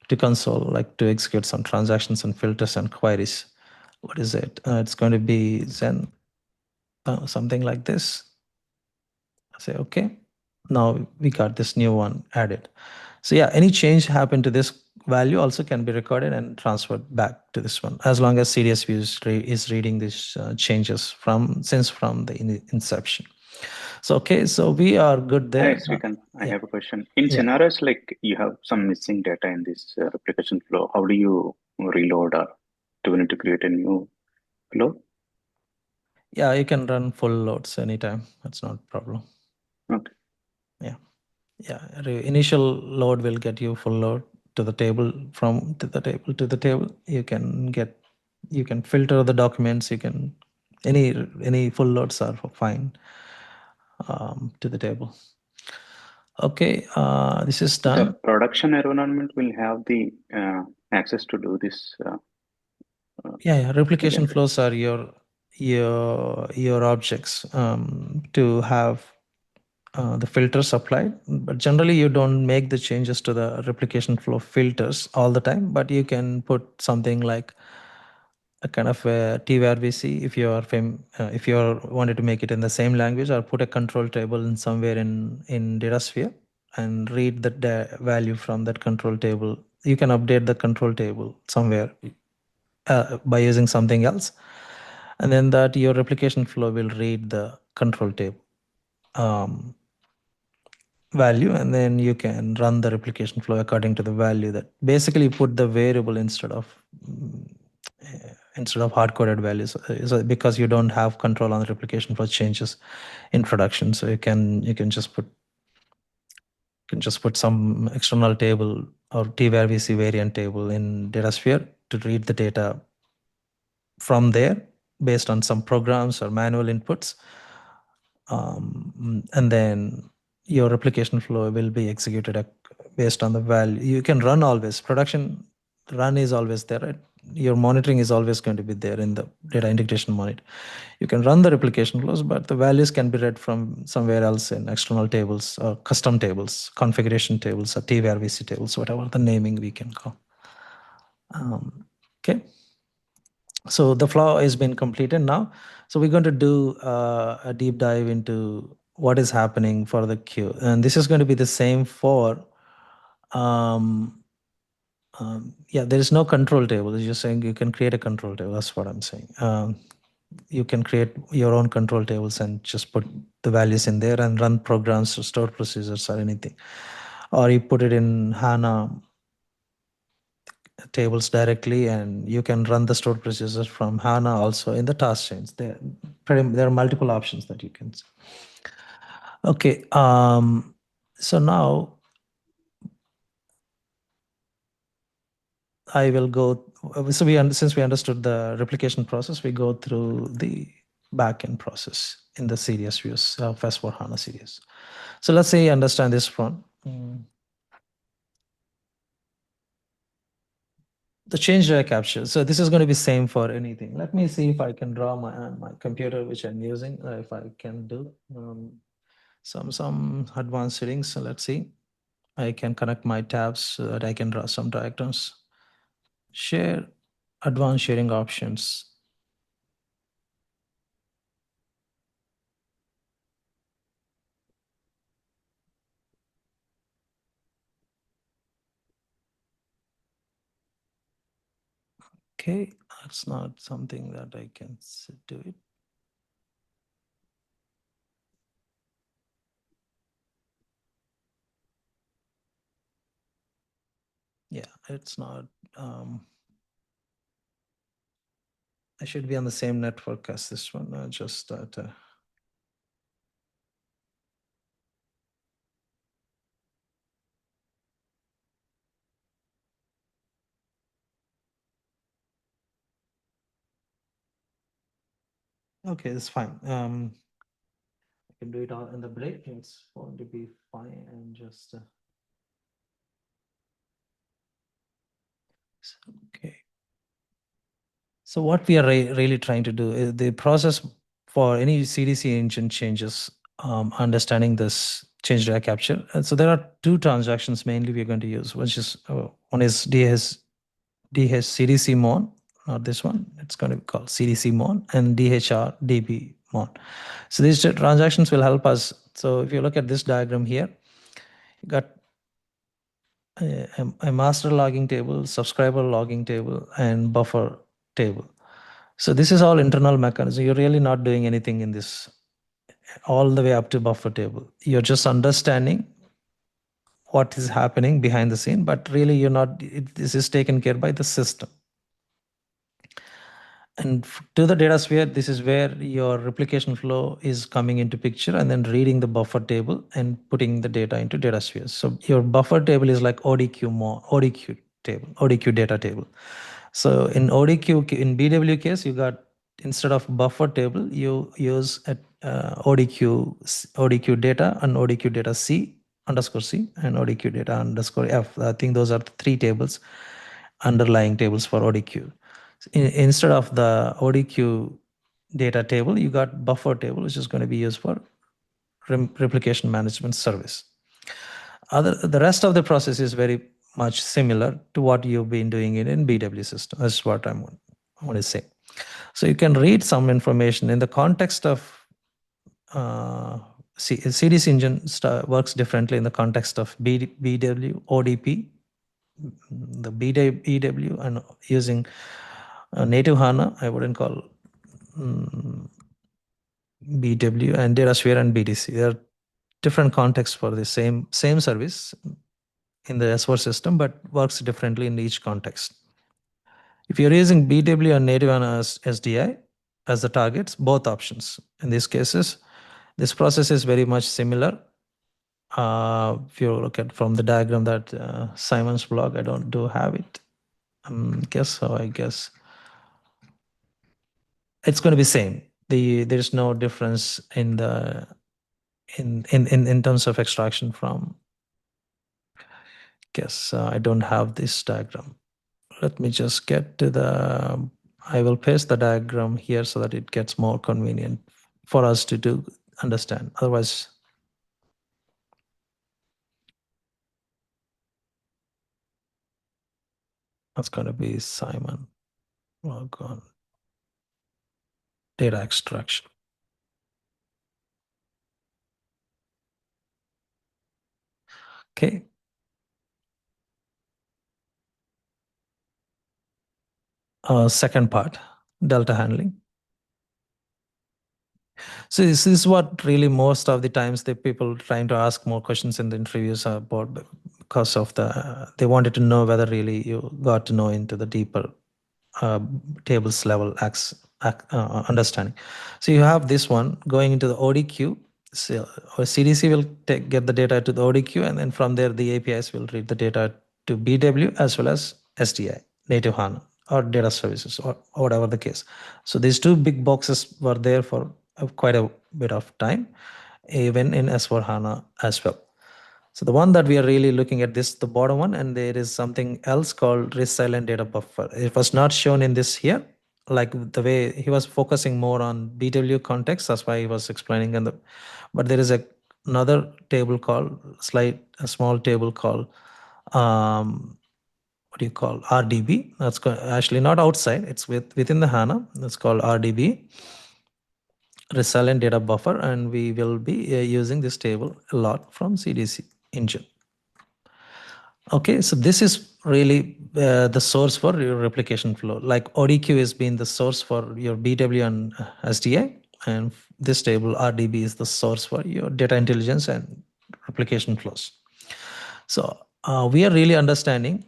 Speaker 1: to console, like to execute some transactions and filters and queries. What is it? It's going to be Zen, something like this. I say okay. Now we got this new one added. So yeah, any change happened to this value also can be recorded and transferred back to this one, as long as CDS view is reading these changes from the inception. So okay, so we are good there.
Speaker 9: Hi, Srikanth. I
Speaker 1: yeah.
Speaker 9: have a question. In
Speaker 1: Yeah.
Speaker 9: scenarios like you have some missing data in this replication flow, how do you reload, or do we need to create a new flow?
Speaker 1: Yeah, you can run full loads anytime. That's not a problem.
Speaker 9: Okay.
Speaker 1: Yeah. Yeah. The initial load will get you full load to the table, from to the table to the table. You can filter the documents. You can any full loads are fine to the table. Okay, this is done.
Speaker 9: The production environment will have the access to do this.
Speaker 1: Yeah, replication
Speaker 9: again,
Speaker 1: flows are your objects to have the filters applied, but generally you don't make the changes to the replication flow filters all the time, but you can put something like a kind of a TVRVC if you wanted to make it in the same language, or put a control table in somewhere in DataSphere and read the value from that control table. You can update the control table somewhere by using something else, and then that your replication flow will read the control table value, and then you can run the replication flow according to the value. That basically put the variable instead of hard-coded values, because you don't have control on the replication flow changes in production. So you can just put some external table or TVRVC variant table in DataSphere to read the data from there based on some programs or manual inputs. And then your replication flow will be executed based on the value. You can run always. Production run is always there, right? Your monitoring is always going to be there in the data integration monitor. You can run the replication flows, but the values can be read from somewhere else in external tables or custom tables, configuration tables, or TVRVC tables, whatever the naming we can call. Okay. So the flow has been completed now. So we're going to do a deep dive into what is happening for the queue. And this is going to be the same for, there is no control table. It's just saying you can create a control table. That's what I'm saying. You can create your own control tables and just put the values in there and run programs or stored procedures or anything. Or you put it in HANA tables directly, and you can run the stored procedures from HANA also in the task chains. There are multiple options that you can see. Okay, so now I will go. So since we understood the replication process, we go through the backend process in the CDS views of S4HANA CDS. So let's say you understand this one. The change data capture. So this is going to be same for anything. Let me see if I can draw my computer, which I'm using, if I can do some advanced settings. So let's see. I can connect my tabs so that I can draw some diagrams. Share, advanced sharing options. Okay, that's not something that I can do it. Yeah, it's not. I should be on the same network as this one. Just that. Okay, it's fine. I can do it all in the break. It's going to be fine. And just okay. So what we are really trying to do is the process for any CDC engine changes, understanding this change data capture. And so there are two transactions mainly we're going to use, which is one is CDC mon, not this one. It's going to be called CDC mon and DHR DB mon. So these two transactions will help us. So if you look at this diagram here, you got a master logging table, subscriber logging table, and buffer table. So this is all internal mechanism. You're really not doing anything in this all the way up to buffer table. You're just understanding what is happening behind the scene, but really you're not, this is taken care by the system. And to the data sphere, this is where your replication flow is coming into picture and then reading the buffer table and putting the data into data spheres. So your buffer table is like ODQ table, ODQ data table. So in ODQ, in BW case, you got, instead of buffer table, you use ODQ data and ODQ data C underscore C and ODQ data underscore F. I think those are the three tables, underlying tables for ODQ. Instead of the ODQ data table, you got buffer table, which is going to be used for replication management service. The rest of the process is very much similar to what you've been doing in BW system. That's what I want to say. So you can read some information in the context of CDC engine works differently in the context of BW, ODP, the BW, and using native HANA. I wouldn't call BW and DataSphere and BDC. There are different contexts for the same service in the S4 system, but works differently in each context. If you're using BW and native HANA as SDI as the targets, both options. In these cases, this process is very much similar. If you look at from the diagram that Simon's blog, I do have it. Guess so. I guess it's going to be same. There's no difference in the in terms of extraction from. Guess I don't have this diagram. Let me just get to the. I will paste the diagram here so that it gets more convenient for us to understand. Otherwise, that's going to be Simon log on data extraction. Okay. Second part, delta handling. So this is what really most of the times the people trying to ask more questions in the interviews are about, because of they wanted to know whether really you got to know into the deeper tables level understanding. So you have this one going into the ODQ. So CDC will get the data to the ODQ, and then from there the APIs will read the data to BW as well as SDI, native HANA or data services or whatever the case. So these two big boxes were there for quite a bit of time, even in S4 HANA as well. So the one that we are really looking at this, the bottom one, and there is something else called resilient data buffer. It was not shown in this here, like the way he was focusing more on BW context. That's why he was explaining. But there is another table called a small table called what do you call RDB? That's actually not outside. It's within the HANA. It's called RDB. Resilient data buffer, and we will be using this table a lot from CDC engine. Okay, so this is really the source for your replication flow. Like ODQ has been the source for your BW and SDA, and this table RDB is the source for your data intelligence and replication flows. So we are really understanding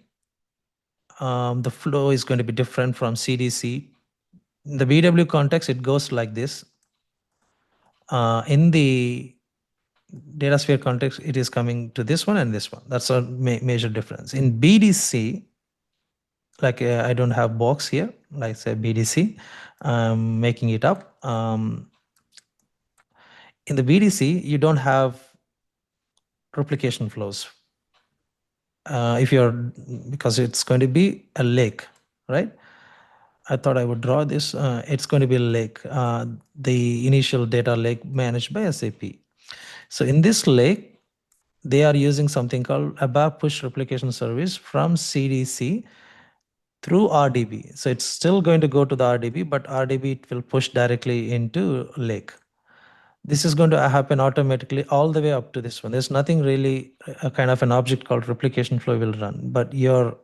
Speaker 1: the flow is going to be different from CDC. In the BW context, it goes like this. In the DataSphere context, it is coming to this one and this one. That's a major difference. In BDC, like I don't have box here, like say BDC, I'm making it up. In the BDC, you don't have replication flows. Because it's going to be a lake, right? I thought I would draw this. It's going to be a lake, the initial data lake managed by SAP. So in this lake, they are using something called ABAP push replication service from CDC through RDB. So it's still going to go to the RDB, but RDB it will push directly into lake. This is going to happen automatically all the way up to this one. There's nothing really, a kind of an object called replication flow will run, but your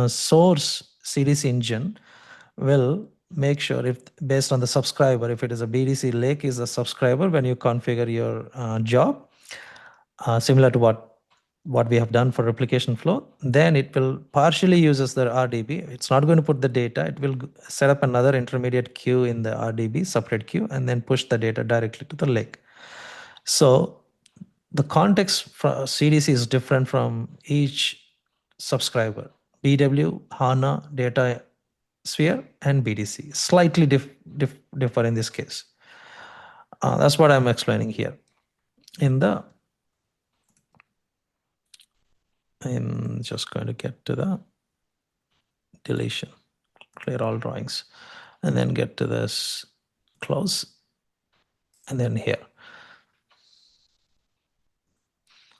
Speaker 1: source CDC engine will make sure if based on the subscriber, if it is a BDC lake is a subscriber, when you configure your job, similar to what we have done for replication flow, then it will partially uses the RDB. It's not going to put the data. It will set up another intermediate queue in the RDB, separate queue, and then push the data directly to the lake. So the context for CDC is different from each subscriber. BW, HANA, Data Sphere, and BDC. Slightly differ in this case. That's what I'm explaining here. I'm just going to get to the deletion, clear all drawings, and then get to this close, and then here.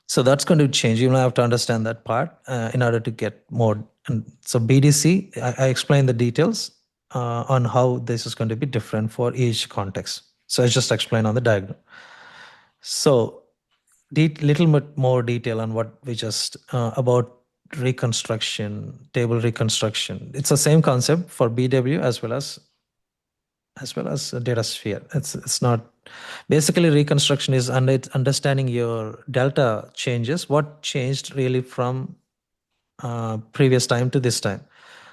Speaker 1: So that's going to change. You have to understand that part in order to get more. And so BDC, I explained the details on how this is going to be different for each context. So I just explained on the diagram. So little bit more detail on what we just about reconstruction, table reconstruction. It's the same concept for BW as well as data sphere. It's not basically reconstruction is understanding your delta changes, what changed really from previous time to this time.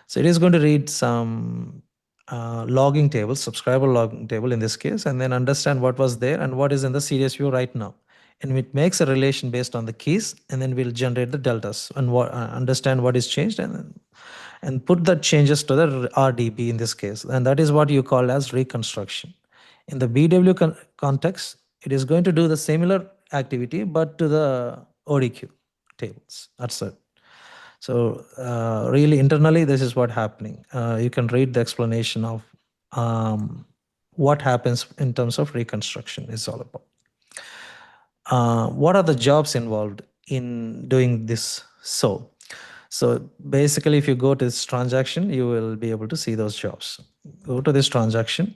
Speaker 1: So it is going to read some logging table, subscriber logging table in this case, and then understand what was there and what is in the CDS view right now. And it makes a relation based on the keys, and then we'll generate the deltas and understand what is changed and put the changes to the RDB in this case. And that is what you call as reconstruction. In the BW context, it is going to do the similar activity, but to the ODQ tables. That's it. So really internally, this is what happening. You can read the explanation of what happens in terms of reconstruction is all about. What are the jobs involved in doing this? So basically, if you go to this transaction, you will be able to see those jobs. Go to this transaction.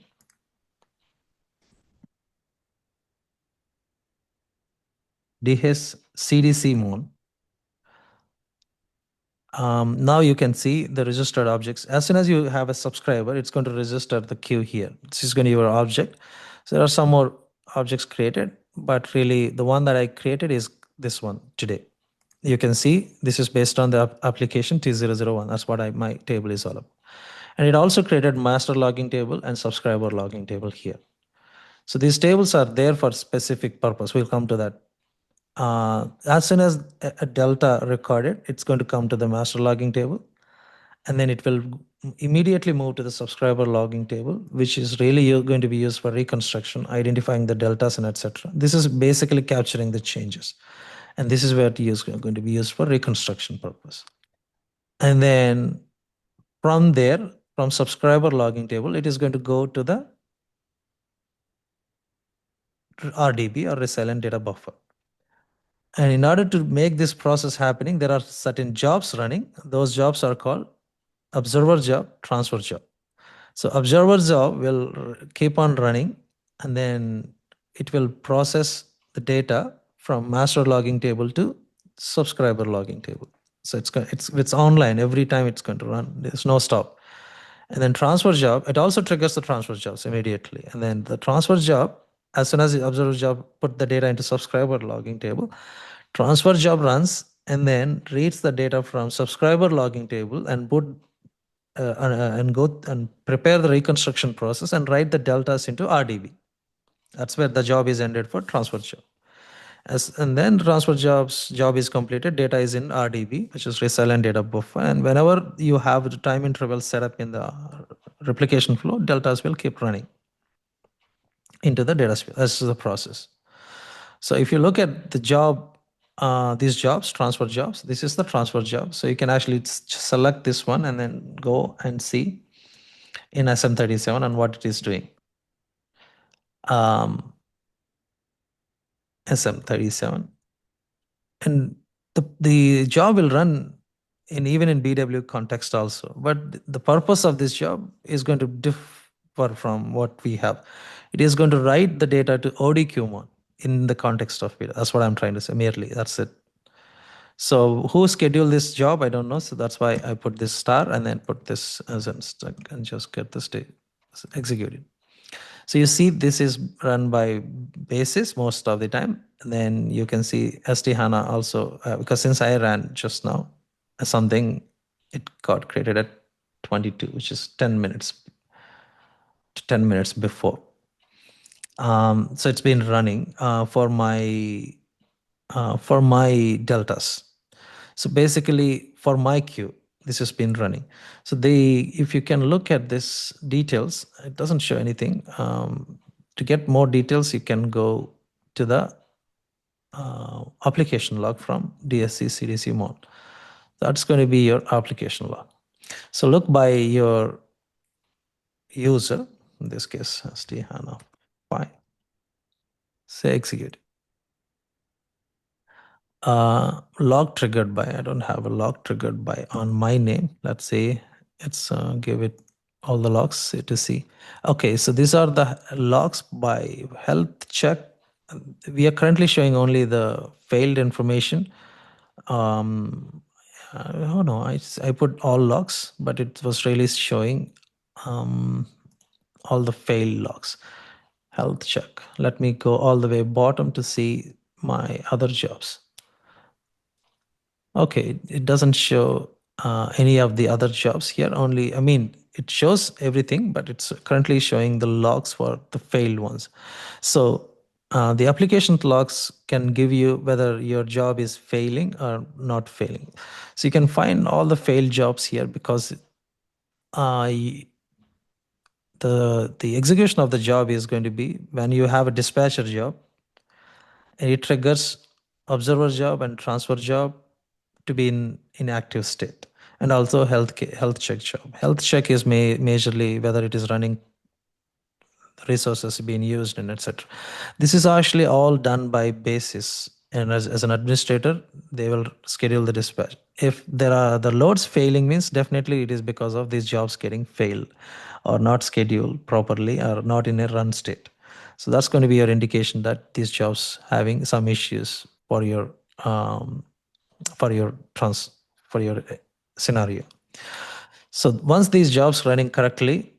Speaker 1: DHIS CDC mode. Now you can see the registered objects. As soon as you have a subscriber, it's going to register the queue here. This is going to be your object. So there are some more objects created, but really the one that I created is this one today. You can see this is based on the application T001. That's what my table is all about. And it also created master logging table and subscriber logging table here. So these tables are there for specific purpose. We'll come to that. As soon as a delta recorded, it's going to come to the master logging table, and then it will immediately move to the subscriber logging table, which is really going to be used for reconstruction, identifying the deltas and etc. This is basically capturing the changes, and this is where it is going to be used for reconstruction purpose. And then from there, from subscriber logging table, it is going to go to the RDB or resilient data buffer. And in order to make this process happening, there are certain jobs running. Those jobs are called observer job, transfer job. So observer job will keep on running, and then it will process the data from master logging table to subscriber logging table. So it's online every time it's going to run. There's no stop. And then transfer job, it also triggers the transfer jobs immediately. And then the transfer job, as soon as the observer job put the data into subscriber logging table, transfer job runs and then reads the data from subscriber logging table and and go and prepare the reconstruction process and write the deltas into RDB. That's where the job is ended for transfer job. And then transfer job is completed, data is in RDB, which is resilient data buffer. And whenever you have the time interval set up in the replication flow, deltas will keep running into the data sphere. That's the process. So if you look at the job, these jobs, transfer jobs, this is the transfer job. So you can actually select this one and then go and see in SM37 and what it is doing. SM37. And the job will run even in BW context also. But the purpose of this job is going to differ from what we have. It is going to write the data to ODQmon in the context of BW. That's what I'm trying to say, merely. That's it. So who scheduled this job? I don't know. So that's why I put this star and then put this as an stack and just get this data executed. So you see this is run by basis most of the time. And then you can see ST HANA also, because since I ran just now something, it got created at 22, which is 10 minutes before. So it's been running for my deltas. So basically for my queue, this has been running. So if you can look at this details, it doesn't show anything. To get more details, you can go to the application log from DSC CDC mod. That's going to be your application log. So look by your user, in this case, ST HANA, fine. Say execute. Log triggered by, I don't have a log triggered by on my name. Let's say let's give it all the logs to see. Okay, so these are the logs by health check. We are currently showing only the failed information. Oh no, I put all logs, but it was really showing all the failed logs. Health check. Let me go all the way bottom to see my other jobs. Okay, it doesn't show any of the other jobs here. Only, I mean, it shows everything, but it's currently showing the logs for the failed ones. So the application logs can give you whether your job is failing or not failing. So you can find all the failed jobs here because the execution of the job is going to be when you have a dispatcher job, and it triggers observer job and transfer job to be in inactive state, and also health check job. Health check is majorly whether it is running, resources being used, and etc. This is actually all done by basis, and as an administrator, they will schedule the dispatch. If there are the loads failing, means definitely it is because of these jobs getting failed or not scheduled properly or not in a run state. So that's going to be your indication that these jobs having some issues for your scenario. So once these jobs running correctly,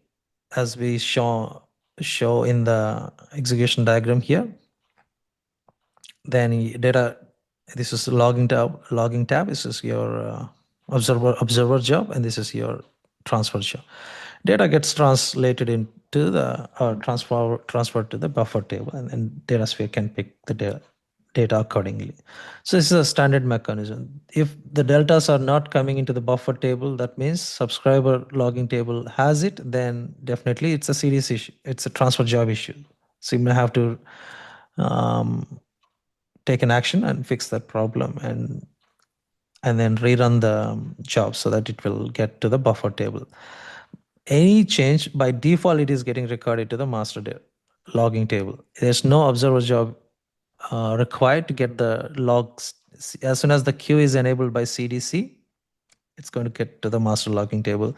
Speaker 1: as we show in the execution diagram here, then data, this is logging tab, this is your observer job, and this is your transfer job. Data gets translated into the transferred to the buffer table, and DataSphere can pick the data accordingly. So this is a standard mechanism. If the deltas are not coming into the buffer table, that means subscriber logging table has it, then definitely it's a CDC issue. It's a transfer job issue. So you may have to take an action and fix that problem and then rerun the job so that it will get to the buffer table. Any change, by default, it is getting recorded to the master logging table. There's no observer job required to get the logs. As soon as the queue is enabled by CDC, it's going to get to the master logging table.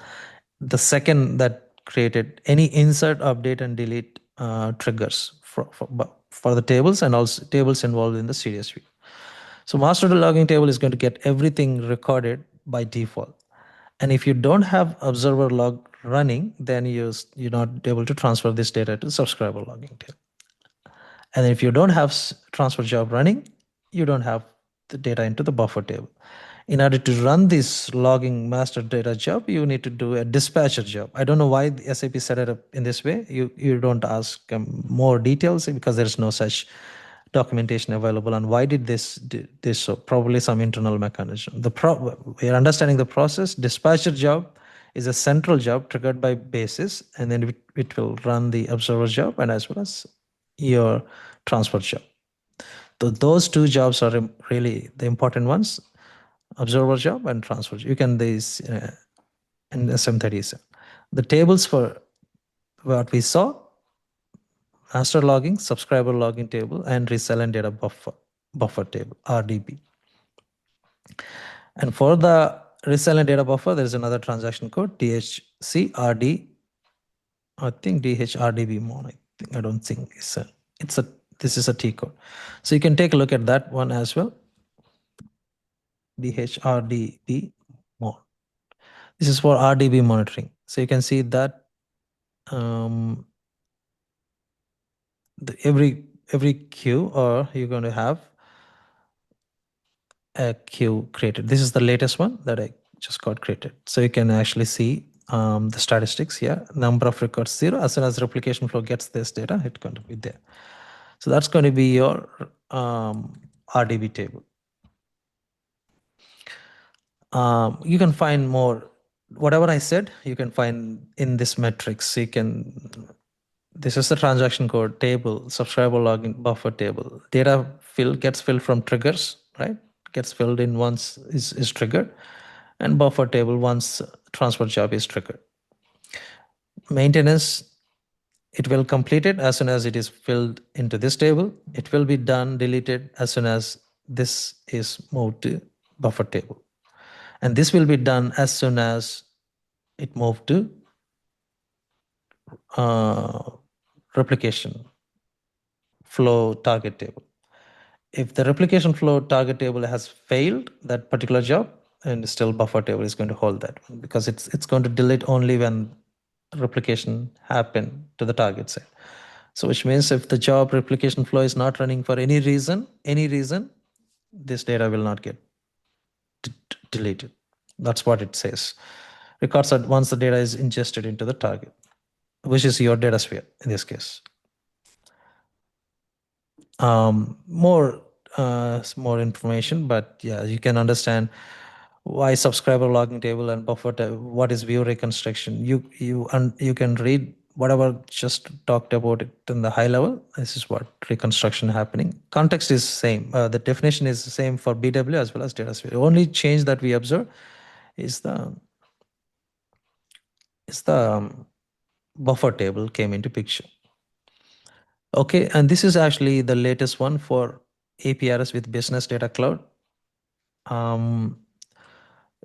Speaker 1: The second that created any insert, update, and delete triggers for the tables and also tables involved in the CDS view. So master logging table is going to get everything recorded by default. And if you don't have observer log running, then you're not able to transfer this data to subscriber logging table. And if you don't have transfer job running, you don't have the data into the buffer table. In order to run this logging master data job, you need to do a dispatcher job. I don't know why the SAP set it up in this way. You don't ask more details because there's no such documentation available. And why did this so? Probably some internal mechanism. We are understanding the process. Dispatcher job is a central job triggered by basis, and then it will run the observer job and as well as your transfer job. So those two jobs are really the important ones: observer job and transfer job. You can these in SM37. The tables for what we saw: master logging, subscriber logging table, and resell and data buffer table, RDB. And for the resell and data buffer, there's another transaction code, DHCRD. I think DHRDB more. I don't think this is a T code. So you can take a look at that one as well. DHRDB more. This is for RDB monitoring. So you can see that every queue, or you're going to have a queue created. This is the latest one that I just got created. So you can actually see the statistics here. Number of records 0. As soon as replication flow gets this data, it's going to be there. So that's going to be your RDB table. You can find more. Whatever I said, you can find in this matrix. This is the transaction code table, subscriber login buffer table. Data gets filled from triggers, right? Gets filled in once is triggered, and buffer table once transfer job is triggered. Maintenance, it will complete it as soon as it is filled into this table. It will be done, deleted as soon as this is moved to buffer table. And this will be done as soon as it moved to replication flow target table. If the replication flow target table has failed that particular job, and still buffer table is going to hold that one, because it's going to delete only when replication happen to the target side. So which means if the job replication flow is not running for any reason, this data will not get deleted. That's what it says. Records that once the data is ingested into the target, which is your data sphere in this case. More information, but yeah, you can understand why subscriber logging table and buffer table, what is view reconstruction. You can read whatever just talked about it in the high level. This is what reconstruction happening. Context is same. The definition is the same for BW as well as data sphere. The only change that we observe is the buffer table came into picture. Okay, and this is actually the latest one for APRS with Business Data Cloud.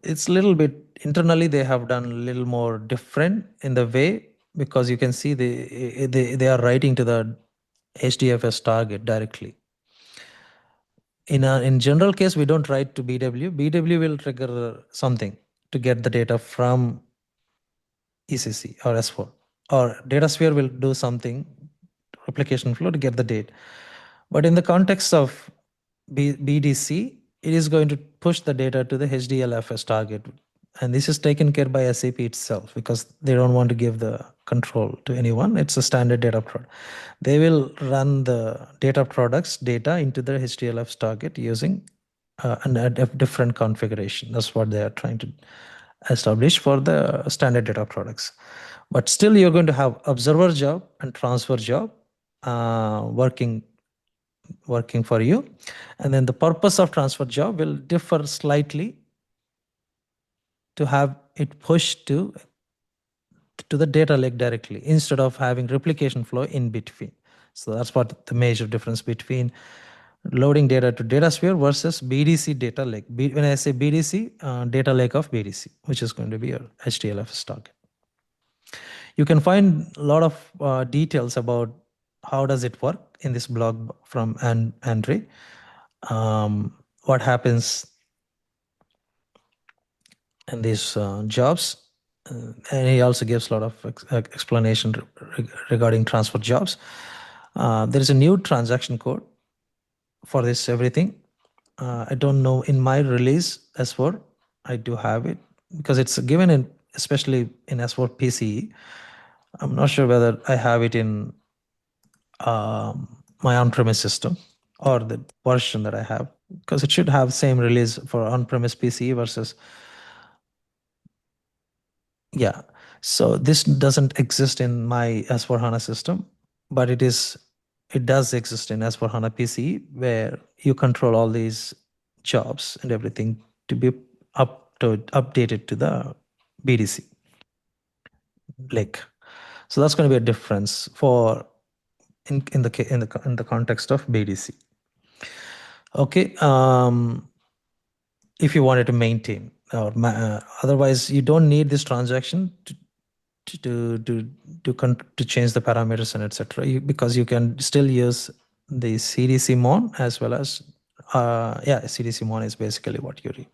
Speaker 1: It's a little bit internally, they have done a little more different in the way, because you can see they are writing to the HDFS target directly. In general case, we don't write to BW. BW will trigger something to get the data from ECC or S4, or DataSphere will do something, replication flow, to get the data. But in the context of BDC, it is going to push the data to the HDLFS target. And this is taken care by SAP itself, because they don't want to give the control to anyone. It's a standard data product. They will run the data products data into the HDLFS target using a different configuration. That's what they are trying to establish for the standard data products. But still, you're going to have observer job and transfer job working for you. And then the purpose of transfer job will differ slightly to have it pushed to the data lake directly, instead of having replication flow in between. So that's what the major difference between loading data to DataSphere versus BDC data lake. When I say BDC, data lake of BDC, which is going to be your HDLFS target. You can find a lot of details about how does it work in this blog from Andre. what happens in these jobs. And he also gives a lot of explanation regarding transfer jobs. There is a new transaction code for this everything. I don't know, in my release S4, I do have it because it's given in, especially in S4 PCE. I'm not sure whether I have it in my on-premise system or the version that I have, because it should have same release for on-premise PCE versus. Yeah, so this doesn't exist in my S4HANA system, but it does exist in S4HANA PCE, where you control all these jobs and everything to be updated to the BDC lake. So that's going to be a difference for in the context of BDC. Okay, if you wanted to maintain or otherwise you don't need this transaction to change the parameters and etc. Because you can still use the CDC mon as well as CDC mon is basically what you read.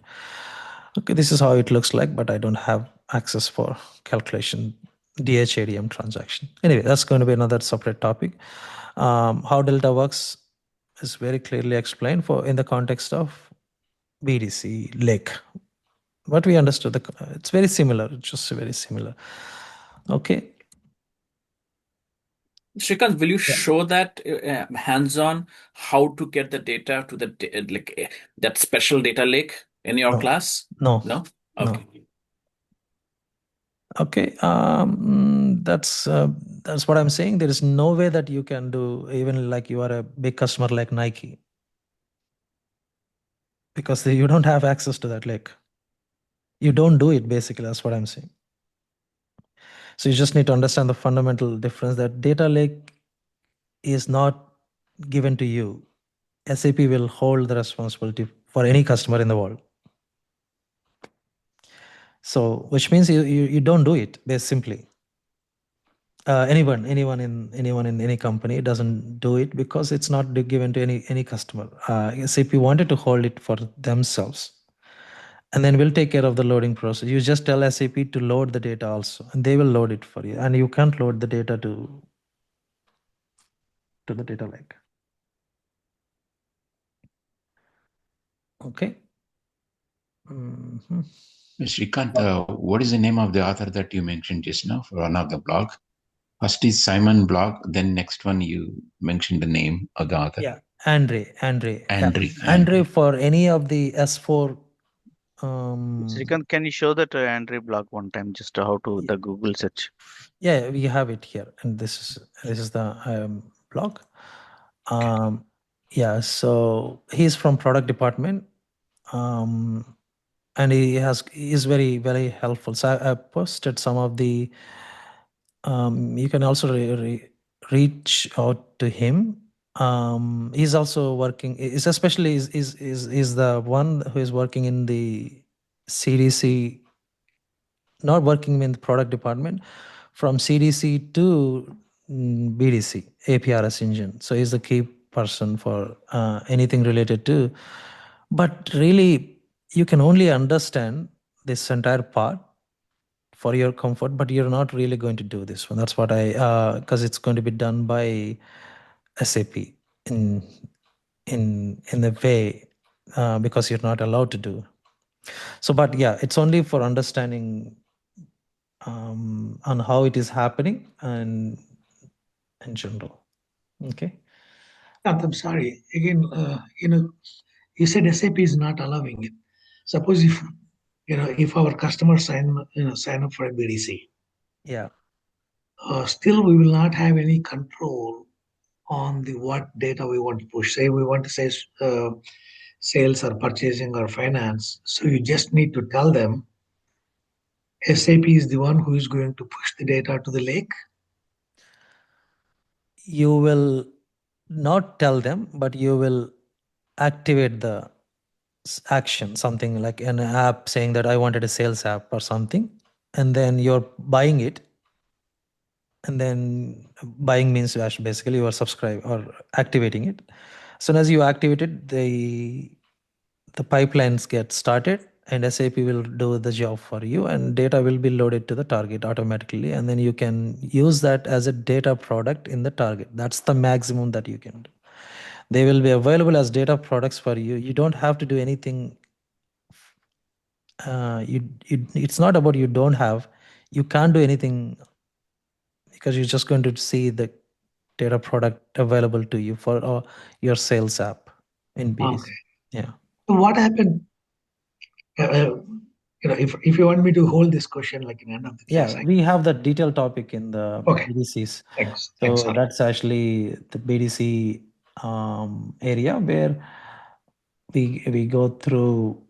Speaker 1: Okay, this is how it looks like, but I don't have access for calculation DHADM transaction. Anyway, that's going to be another separate topic. How delta works is very clearly explained for in the context of BDC lake. What we understood, it's very similar, just very similar. Okay.
Speaker 10: Shrikant, will you show that hands-on how to get the data to the that special data lake in your class?
Speaker 1: No.
Speaker 10: No? Okay.
Speaker 1: No. Okay. That's what I'm saying. There is no way that you can do, even like you are a big customer like Nike, because you don't have access to that lake. You don't do it, basically. That's what I'm saying. So you just need to understand the fundamental difference, that data lake is not given to you. SAP will hold the responsibility for any customer in the world. So, which means you don't do it, simply. Anyone in any company doesn't do it because it's not given to any customer. SAP wanted to hold it for themselves, and then we'll take care of the loading process. You just tell SAP to load the data also, and they will load it for you. And you can't load the data to the data lake. Okay. Mm-hmm.
Speaker 3: Shrikant, what is the name of the author that you mentioned just now for one of the blog? First is Simon Blog, then next one you mentioned the name of the author.
Speaker 1: Yeah, Andre.
Speaker 3: Andre.
Speaker 1: For any of the S4.
Speaker 8: Srikant, can you show that Andre blog one time, just how to the Google search?
Speaker 1: Yeah, we have it here, and this is the blog. Yeah, so he's from product department, and he's very, very helpful. So I posted some of the. You can also reach out to him. He's also working. Is especially is the one who is working in the CDC. Not working in the product department, from CDC to BDC, APRS engine. So he's the key person for anything related to. But really, you can only understand this entire part for your comfort, but you're not really going to do this one. That's what because it's going to be done by SAP in the way, because you're not allowed to do. So, but yeah, it's only for understanding on how it is happening and in general. Okay.
Speaker 4: I'm sorry. Again, you said SAP is not allowing it. Suppose if our customers sign up for a BDC,
Speaker 1: Yeah.
Speaker 4: Still we will not have any control on what data we want to push. Say we want to say sales or purchasing or finance. So you just need to tell them SAP is the one who is going to push the data to the lake.
Speaker 1: You will not tell them, but you will activate the action, something like an app saying that I wanted a sales app or something, and then you're buying it. And then buying means basically you are subscribing or activating it. As soon as you activate it, the the pipelines get started, and SAP will do the job for you, and data will be loaded to the target automatically, and then you can use that as a data product in the target. That's the maximum that you can do. They will be available as data products for you. You don't have to do anything. It's not about you don't have. You can't do anything because you're just going to see the data product available to you for your sales app in BDC.
Speaker 4: Okay.
Speaker 1: Yeah.
Speaker 4: So what happened? If you want me to hold this question like in the end of the class,
Speaker 1: We have that detailed topic in the
Speaker 4: Okay.
Speaker 1: BDCs.
Speaker 4: Thanks.
Speaker 1: So that's actually the BDC area where we go through.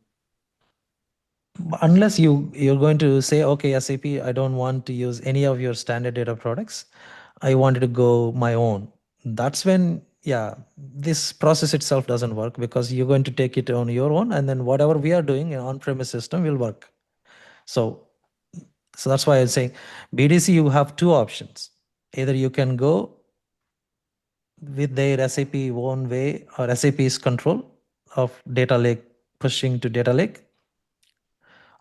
Speaker 1: Unless you're going to say, okay, SAP, I don't want to use any of your standard data products. I wanted to go my own. That's when, this process itself doesn't work, because you're going to take it on your own, and then whatever we are doing in on-premise system will work. So that's why I'm saying BDC, you have two options. Either you can go with their SAP own way, or SAP's control of data lake, pushing to data lake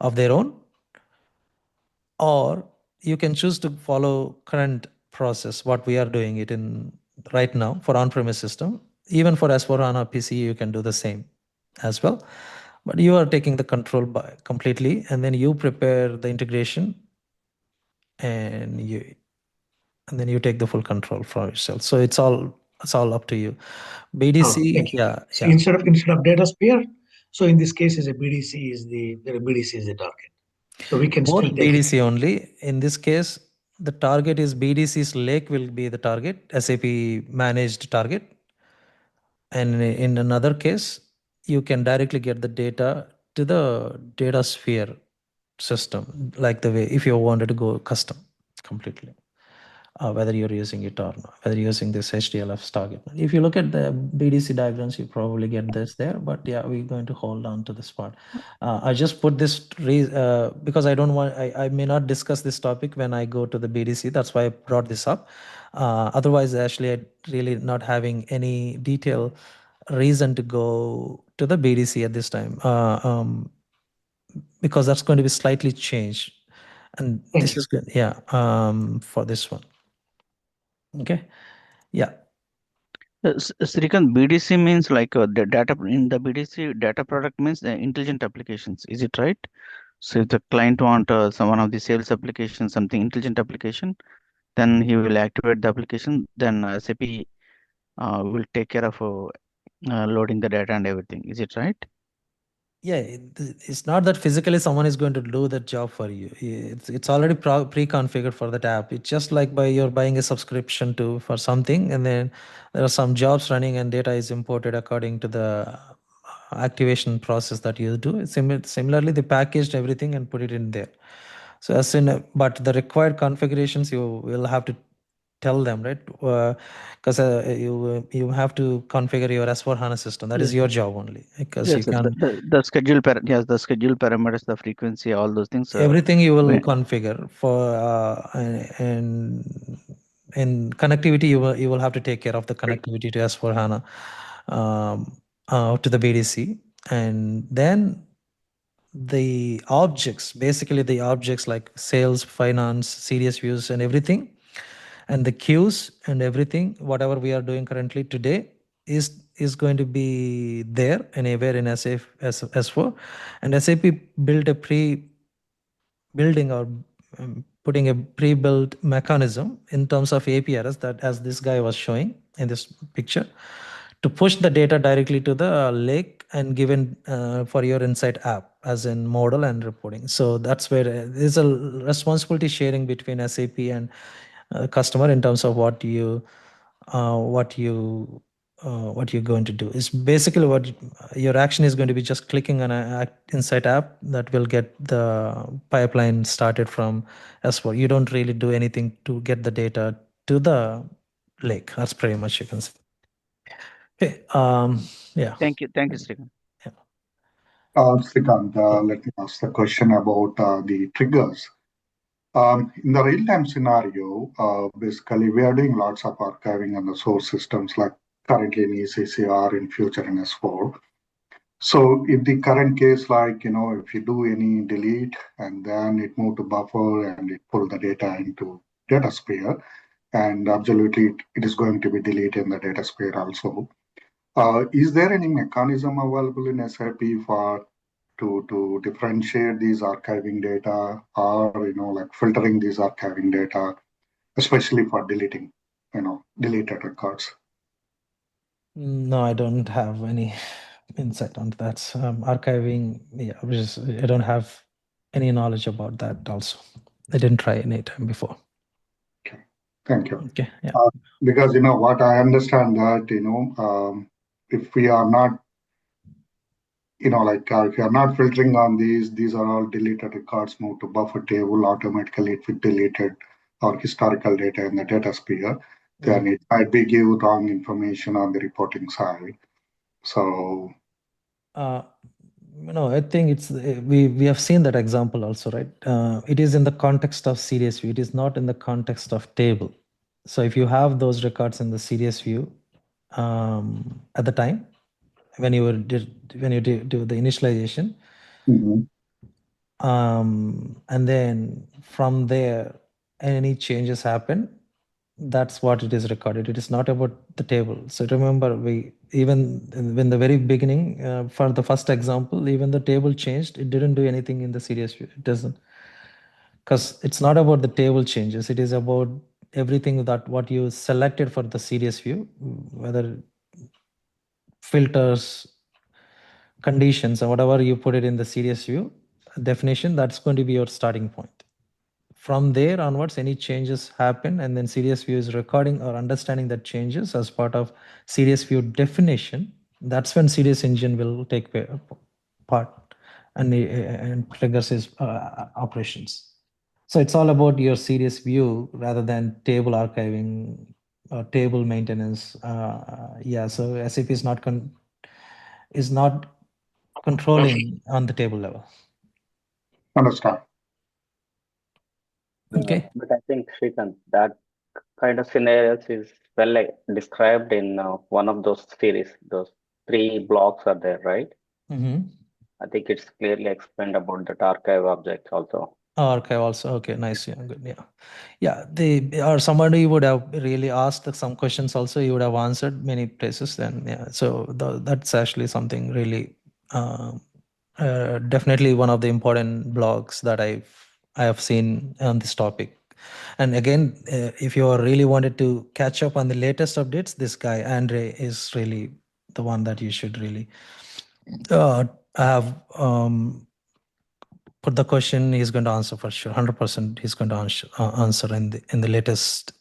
Speaker 1: of their own, or you can choose to follow current process, what we are doing it in right now for on-premise system. Even for S4HANA PC, you can do the same as well. But you are taking the control by completely, and then you prepare the integration, and then you take the full control for yourself. So it's all up to you. BDC,
Speaker 4: thank you. So instead of data sphere, so in this case, is a BDC is the target. So we can
Speaker 1: both
Speaker 4: still take
Speaker 1: BDC only. In this case, the target is BDC's lake will be the target, SAP managed target. And in another case, you can directly get the data to the data sphere system, like the way if you wanted to go custom completely. Whether you're using it or not, whether you're using this HDLF target. If you look at the BDC diagrams, you probably get this there, but we're going to hold on to this part. I just put this because I don't want, I may not discuss this topic when I go to the BDC. That's why I brought this up. Otherwise, actually, I really not having any detail reason to go to the BDC at this time, because that's going to be slightly changed. And this is good, for this one. Okay.
Speaker 8: Srikant, BDC means like the data in the BDC data product means intelligent applications. Is it right? So if the client want one of the sales application, something intelligent application, then he will activate the application. Then SAP will take care of loading the data and everything. Is it right?
Speaker 1: It's not that physically someone is going to do that job for you. It's already pre-configured for that app. It's just like you're buying a subscription for something, and then there are some jobs running and data is imported according to the activation process that you do. Similarly, they packaged everything and put it in there. So but the required configurations you will have to tell them, right? Because you have to configure your S4HANA system. That is your job only, because you can
Speaker 8: the schedule the schedule parameters, the frequency, all those things.
Speaker 1: Everything you will configure for and in connectivity you will have to take care of the connectivity to S4HANA, to the BDC, and then the objects, basically the objects like sales, finance, CDS views, and everything, and the queues and everything, whatever we are doing currently today is going to be there anywhere in S4, and SAP built a building or putting a pre-built mechanism in terms of APIs, that as this guy was showing in this picture, to push the data directly to the lake and given for your Insight app as in model and reporting. So that's where there's a responsibility sharing between SAP and customer in terms of what you're going to do. Is basically what your action is going to be, just clicking on an Insight app that will get the pipeline started from S4. You don't really do anything to get the data to the lake. That's pretty much you can say. Okay.
Speaker 8: Thank you, Srikant.
Speaker 5: Srikant, let me ask the question about the triggers. In the real-time scenario, basically, we are doing lots of archiving on the source systems, like currently in ECC or in future in S4. So in the current case, like, if you do any delete and then it moved to buffer and it pulled the data into data sphere, and absolutely it is going to be deleted in the data sphere also. Is there any mechanism available in SAP for to differentiate these archiving data, or like filtering these archiving data, especially for deleting deleted records?
Speaker 1: No, I don't have any insight on that. Archiving, yeah, I don't have any knowledge about that also. I didn't try any time before.
Speaker 5: Okay, thank you.
Speaker 1: Okay, yeah.
Speaker 5: Because what I understand that if we are not like if you are not filtering on these are all deleted records moved to buffer table automatically. It will deleted or historical data in the data sphere, then it might be give wrong information on the reporting side. So
Speaker 1: I think it's we have seen that example also, right? It is in the context of CDS view. It is not in the context of table. So if you have those records in the CDS view at the time when you do the initialization, and then from there any changes happen, that's what it is recorded. It is not about the table. So remember, we even in the very beginning for the first example, even the table changed, it didn't do anything in the CDS view. It doesn't, because it's not about the table changes. It is about everything that what you selected for the CDS view, whether filters, conditions, or whatever you put it in the CDS view definition, that's going to be your starting point. From there onwards, any changes happen, and then CDS view is recording or understanding that changes as part of CDS view definition. That's when CDS engine will take part and triggers its operations. So it's all about your CDS view rather than table archiving or table maintenance. Yeah, so SAP is not controlling on the table level.
Speaker 5: Understand.
Speaker 1: Okay.
Speaker 11: But I think, Shrikant, that kind of scenarios is well described in one of those series. Those 3 blocks are there, right? I think it's clearly explained about that archive object also.
Speaker 1: Archive also. Okay, nice. Yeah, good. Yeah. Or somebody would have really asked some questions also. You would have answered many places. Then yeah. So that's actually something really definitely one of the important blogs that I have seen on this topic. And again, if you are really wanted to catch up on the latest updates, this guy Andre is really the one that you should really have put the question. He's going to answer for sure. 100% he's going to answer in the latest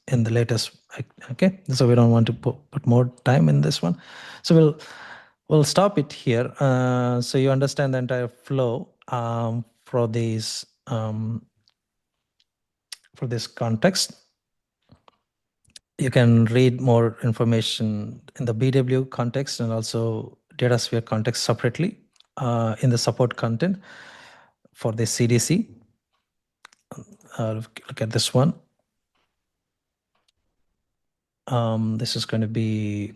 Speaker 1: okay. So we don't want to put more time in this one. So we'll stop it here. So you understand the entire flow for this context. You can read more information in the BW context and also DataSphere context separately in the support content for the CDC. Look at this one. This is going to be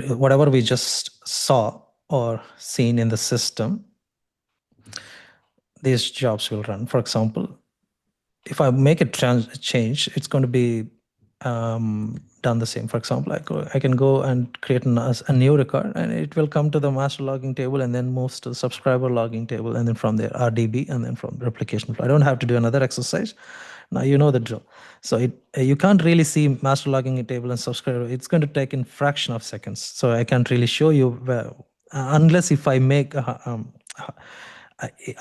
Speaker 1: whatever we just saw or seen in the system. These jobs will run. For example, if I make a change, it's going to be done the same. For example, I can go and create a new record, and it will come to the master logging table and then moves to the subscriber logging table, and then from there RDB, and then from replication flow. I don't have to do another exercise. Now you know the drill. So you can't really see master logging table and subscriber. It's going to take in fraction of seconds. So I can't really show you unless if I make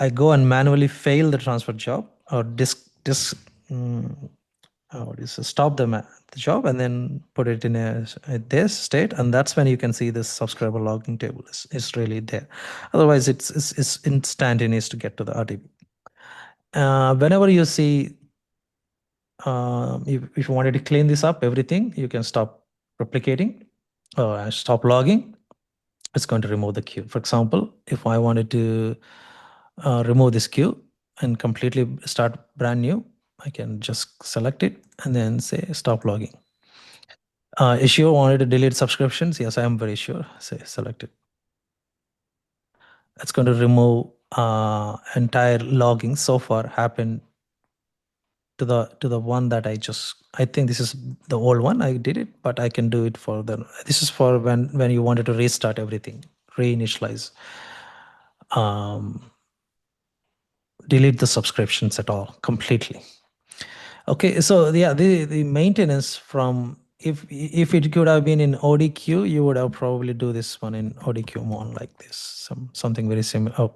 Speaker 1: I go and manually fail the transfer job or stop the job and then put it in this state, and that's when you can see this subscriber logging table is really there. Otherwise, it's instantaneous to get to the RDB. Whenever you see, if you wanted to clean this up, everything, you can stop replicating or stop logging. It's going to remove the queue. For example, if I wanted to remove this queue and completely start brand new, I can just select it and then say stop logging. Issue wanted to delete subscriptions. Yes, I am very sure. Say select it. it's going to remove entire logging so far happened to the one that I think this is the old one. I did it, but I can do it for this is for when you wanted to restart everything, reinitialize, delete the subscriptions at all completely. Okay, so yeah, the maintenance from if it could have been in ODQ, you would have probably do this one in ODQ mode like this, something very similar. Oh.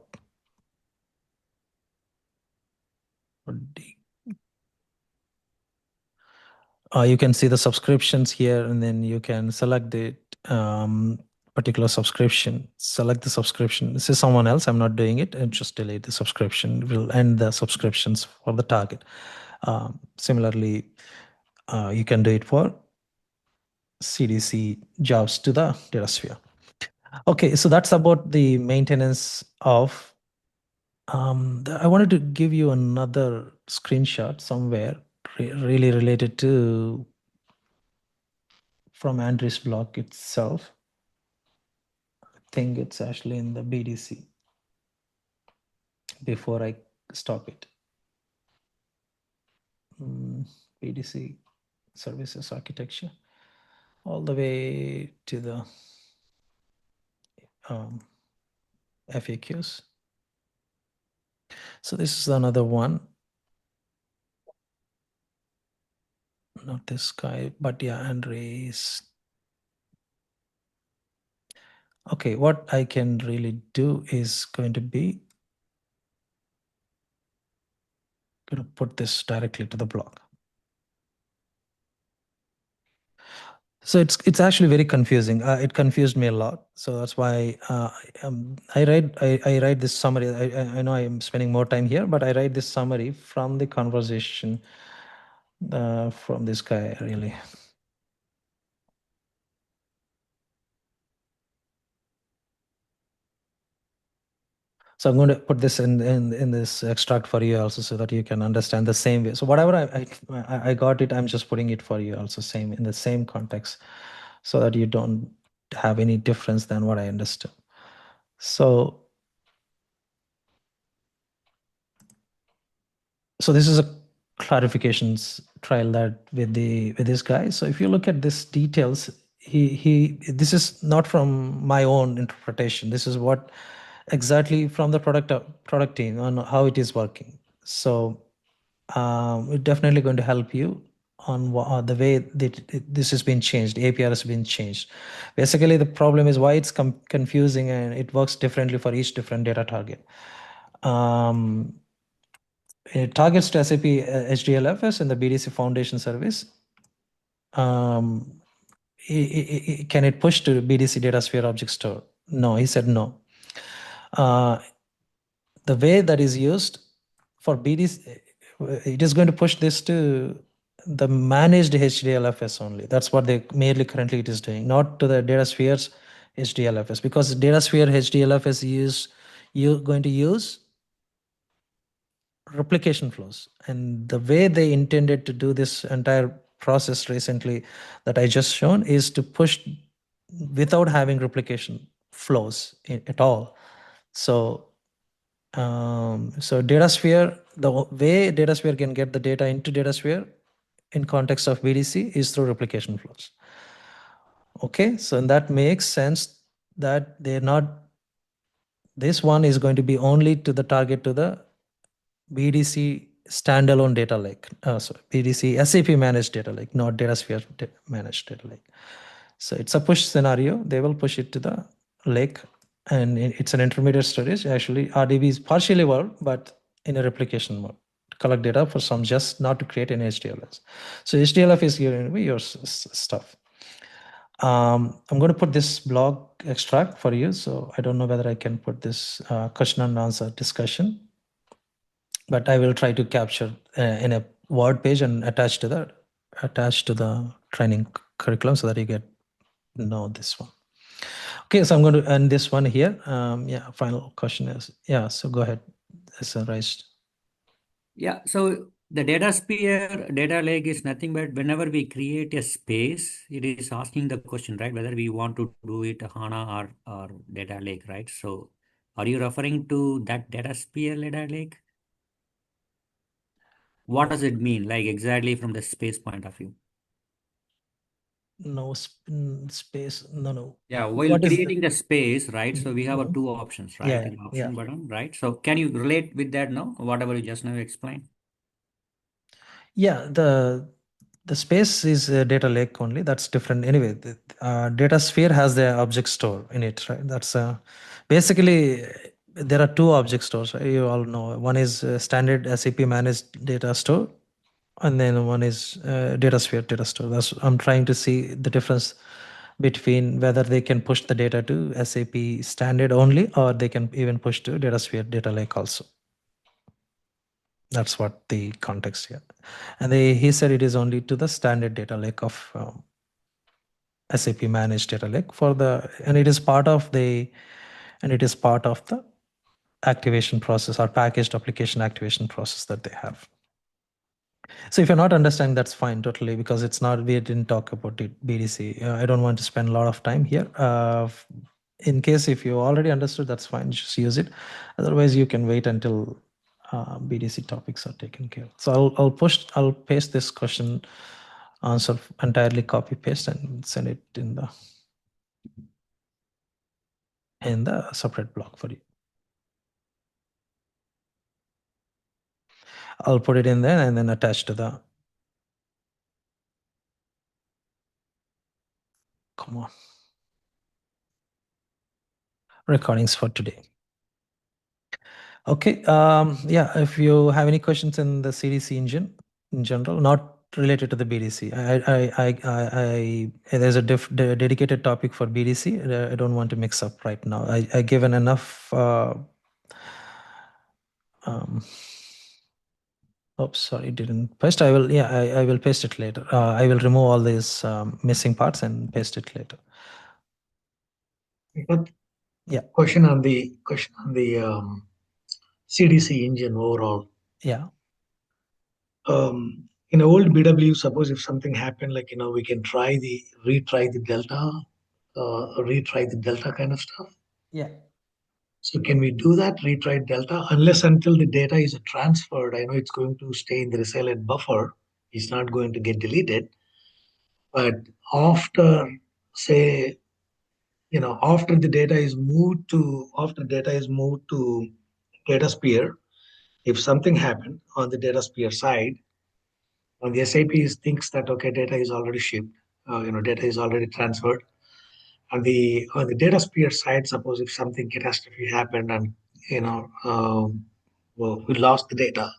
Speaker 1: You can see the subscriptions here, and then you can select the particular subscription. Select the subscription. This is someone else. I'm not doing it, and just delete the subscription. We'll end the subscriptions for the target. Similarly, you can do it for CDC jobs to the DataSphere. Okay, so that's about the maintenance of. I wanted to give you another screenshot somewhere really related to from Andrew's blog itself. I think it's actually in the BDC before I stop it. BDC services architecture all the way to the FAQs. So this is another one. Not this guy, but yeah, Andres. Okay, what I can really do is going to be going to put this directly to the blog. So it's actually very confusing. It confused me a lot. So that's why I write this summary. I know I'm spending more time here, but I write this summary from the conversation from this guy really. So I'm going to put this in this extract for you also, so that you can understand the same way. So whatever I got it, I'm just putting it for you also, same in the same context, so that you don't have any difference than what I understood. So this is a clarifications trial that with this guy. So if you look at this details, this is not from my own interpretation. This is what exactly from the product team on how it is working. So it's definitely going to help you on the way that this has been changed. APR has been changed. Basically, the problem is why it's confusing, and it works differently for each different data target. It targets to SAP HDLFS and the BDC Foundation service. Can it push to BDC DataSphere Object Store? No, he said no. The way that is used for BDC, it is going to push this to the managed HDLFS only. That's what they merely currently it is doing, not to the DataSphere's HDLFS, because DataSphere HDLFS you're going to use replication flows, and the way they intended to do this entire process recently that I just shown is to push without having replication flows at all. So DataSphere, the way DataSphere can get the data into DataSphere in context of BDC is through replication flows. Okay, so that makes sense that they're not, this one is going to be only to the target to the BDC standalone data lake, BDC SAP managed data lake, not DataSphere managed data lake. So it's a push scenario. They will push it to the lake, and it's an intermediate storage. Actually, RDB is partially worked, but in a replication mode, to collect data for some, just not to create an HDLS. So HDLF is going to be your stuff. I'm going to put this blog extract for you. So I don't know whether I can put this question and answer discussion, but I will try to capture in a Word page and attach to the training curriculum, so that you get to know this one. Okay, so I'm going to end this one here. Yeah, final question is, yeah, so go ahead. It's raised.
Speaker 12: Yeah, so the DataSphere data lake is nothing but whenever we create a space, it is asking the question, right? Whether we want to do it HANA or data lake, right? So Are you referring to that data sphere data lake? What does it mean, like exactly from the space point of view?
Speaker 1: No space. No.
Speaker 12: Yeah, while
Speaker 1: What is
Speaker 12: creating the space, right? So we have
Speaker 1: Mhm.
Speaker 12: two options, right?
Speaker 1: Yeah,
Speaker 12: In the
Speaker 1: yeah.
Speaker 12: option button, right? So can you relate with that now? Whatever you just now explained.
Speaker 1: Yeah, the space is a data lake only. That's different. Anyway, the data sphere has the object store in it, right? That's basically there are two object stores. Right? You all know one is standard SAP managed data store, and then one is data sphere data store. That's I'm trying to see the difference between whether they can push the data to SAP standard only, or they can even push to data sphere data lake also. That's what the context here. And he said it is only to the standard data lake of SAP managed data lake and it is part of the activation process or packaged application activation process that they have. So if you're not understanding, that's fine totally, because we didn't talk about it, BDC. I don't want to spend a lot of time here. In case if you already understood, that's fine, just use it. Otherwise, you can wait until BDC topics are taken care of. So I'll paste this question answer entirely, copy paste, and send it in the separate block for you. I'll put it in there and then attach to the. Come on. Recordings for today. Okay. Yeah. If you have any questions in the CDC engine in general, not related to the BDC, there's a dedicated topic for BDC. I don't want to mix up right now. I given enough. Oops, sorry, didn't paste. I will. Yeah, I will paste it later. I will remove all these missing parts and paste it later. Yeah.
Speaker 4: Question on the CDC engine overall.
Speaker 1: Yeah.
Speaker 4: In old BW, suppose if something happened, like we can retry the delta kind of stuff.
Speaker 1: Yeah.
Speaker 4: So can we do that, retry delta, unless until the data is transferred? I know it's going to stay in the resilient buffer. It's not going to get deleted. But after, say, after data is moved to data sphere, if something happened on the data sphere side, on the SAP thinks that okay, data is already shipped, data is already transferred. On the data sphere side, suppose if something catastrophe happened and well, we lost the data.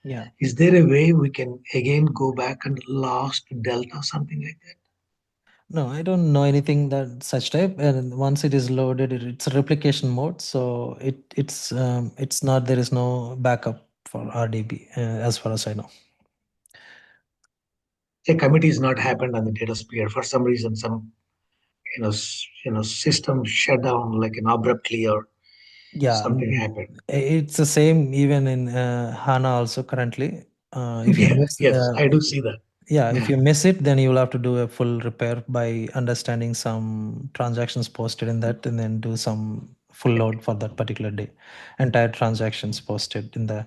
Speaker 1: Yeah.
Speaker 4: Is there a way we can again go back and lost delta, something like that?
Speaker 1: No, I don't know anything that such type. And once it is loaded, it's a replication mode, so it's not. There is no backup for RDB as far as I know.
Speaker 4: A commit is not happened on the data sphere for some reason. Some system shut down like an abruptly or something happened.
Speaker 1: It's the same even in HANA also currently. If you miss,
Speaker 4: yes, I do see that.
Speaker 1: Yeah, if you miss it, then you will have to do a full repair by understanding some transactions posted in that, and then do some full load for that particular day. Entire transactions posted in the.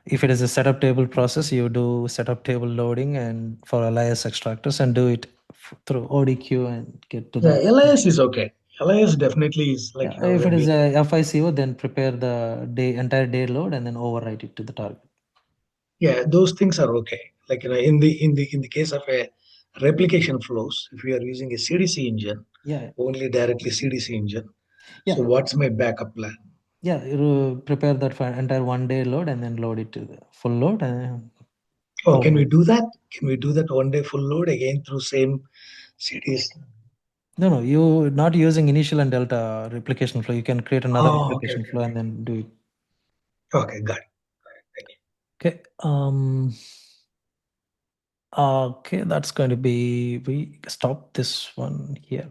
Speaker 1: If it is a setup table process, you do setup table loading and for LIS extractors and do it through ODQ and get to the.
Speaker 4: LIS is okay. LIS definitely is like
Speaker 1: If it is a FICO, then prepare the entire day load and then overwrite it to the target.
Speaker 4: Yeah, those things are okay. Like in the case of a replication flows, if we are using a CDC engine, only directly CDC engine.
Speaker 1: Yeah.
Speaker 4: So what's my backup plan?
Speaker 1: Yeah, you prepare that for entire 1 day load and then load it to the full load.
Speaker 4: Oh, can we do that? Can we do that 1 day full load again through same CDC?
Speaker 1: No, you not using initial and delta replication flow. You can create another replication flow and then do it.
Speaker 4: Okay, got it. Thank you.
Speaker 1: Okay. Okay, that's going to be, we stop this one here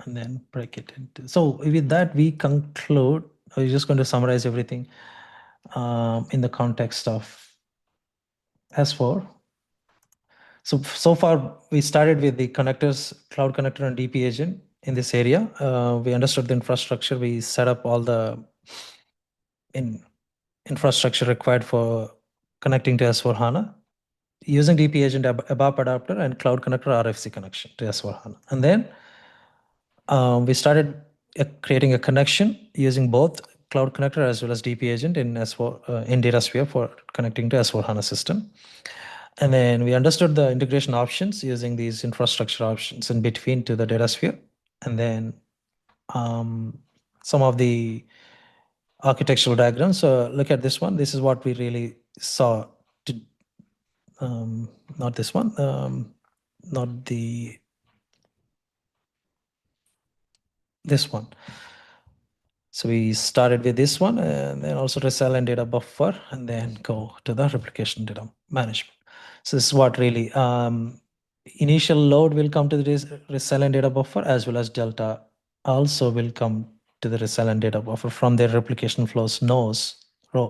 Speaker 1: and then break it into. So with that, we conclude. I'm just going to summarize everything in the context of S4. So far we started with the connectors, Cloud Connector and DP agent. in this area. We understood the infrastructure. We set up all the infrastructure required for connecting to S4HANA using DP agent, ABAP adapter, and Cloud Connector RFC connection to S4HANA. And then we started creating a connection using both Cloud Connector as well as DP agent in S4 in DataSphere for connecting to S4HANA system. And then we understood the integration options using these infrastructure options in between to the DataSphere. And then some of the architectural diagrams. So look at this one. This is what we really saw. Not this one. Not this one. So we started with this one, and then also resell and data buffer, and then go to the replication data management. So this is what really initial load will come to the resell and data buffer, as well as delta also will come to the resell and data buffer from their replication flows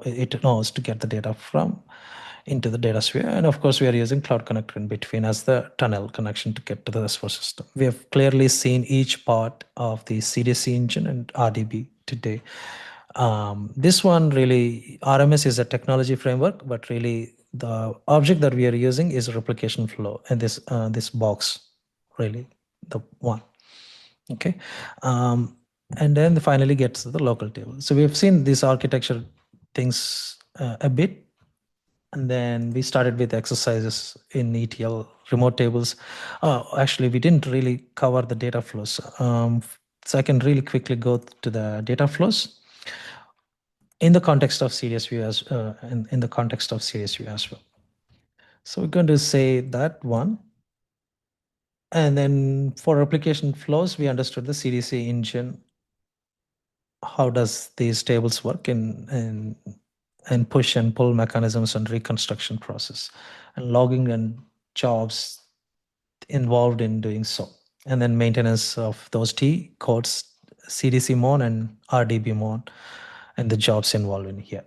Speaker 1: it knows to get the data from into the data sphere. And of course, we are using Cloud Connector in between as the tunnel connection to get to the S4 system. We have clearly seen each part of the CDC engine and RDB today. This one really, RMS is a technology framework, but really the object that we are using is replication flow, and this box, really the one. Okay. And then finally gets to the local table. So we have seen these architecture things a bit. And then we started with exercises in ETL remote tables. Actually, we didn't really cover the data flows. So I can really quickly go to the data flows in the context of CDSV in the context of CDSV as well. So we're going to say that one. And then for replication flows, we understood the CDC engine. How does these tables work in push and pull mechanisms and reconstruction process, and logging and jobs involved in doing so, and then maintenance of those T codes, CDC mon and RDB mon, and the jobs involved in here.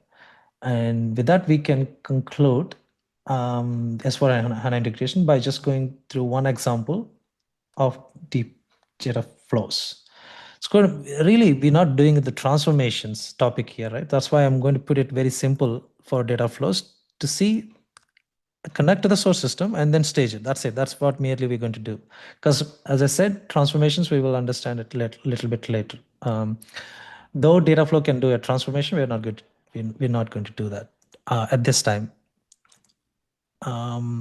Speaker 1: And with that, we can conclude S4HANA integration by just going through one example of deep data flows. It's going to really, we're not doing the transformations topic here, right? That's why I'm going to put it very simple for data flows to see, connect to the source system and then stage it. That's it. That's what merely we're going to do. Because as I said, transformations, we will understand it a little bit later. Though data flow can do a transformation, we're not going to do that at this time.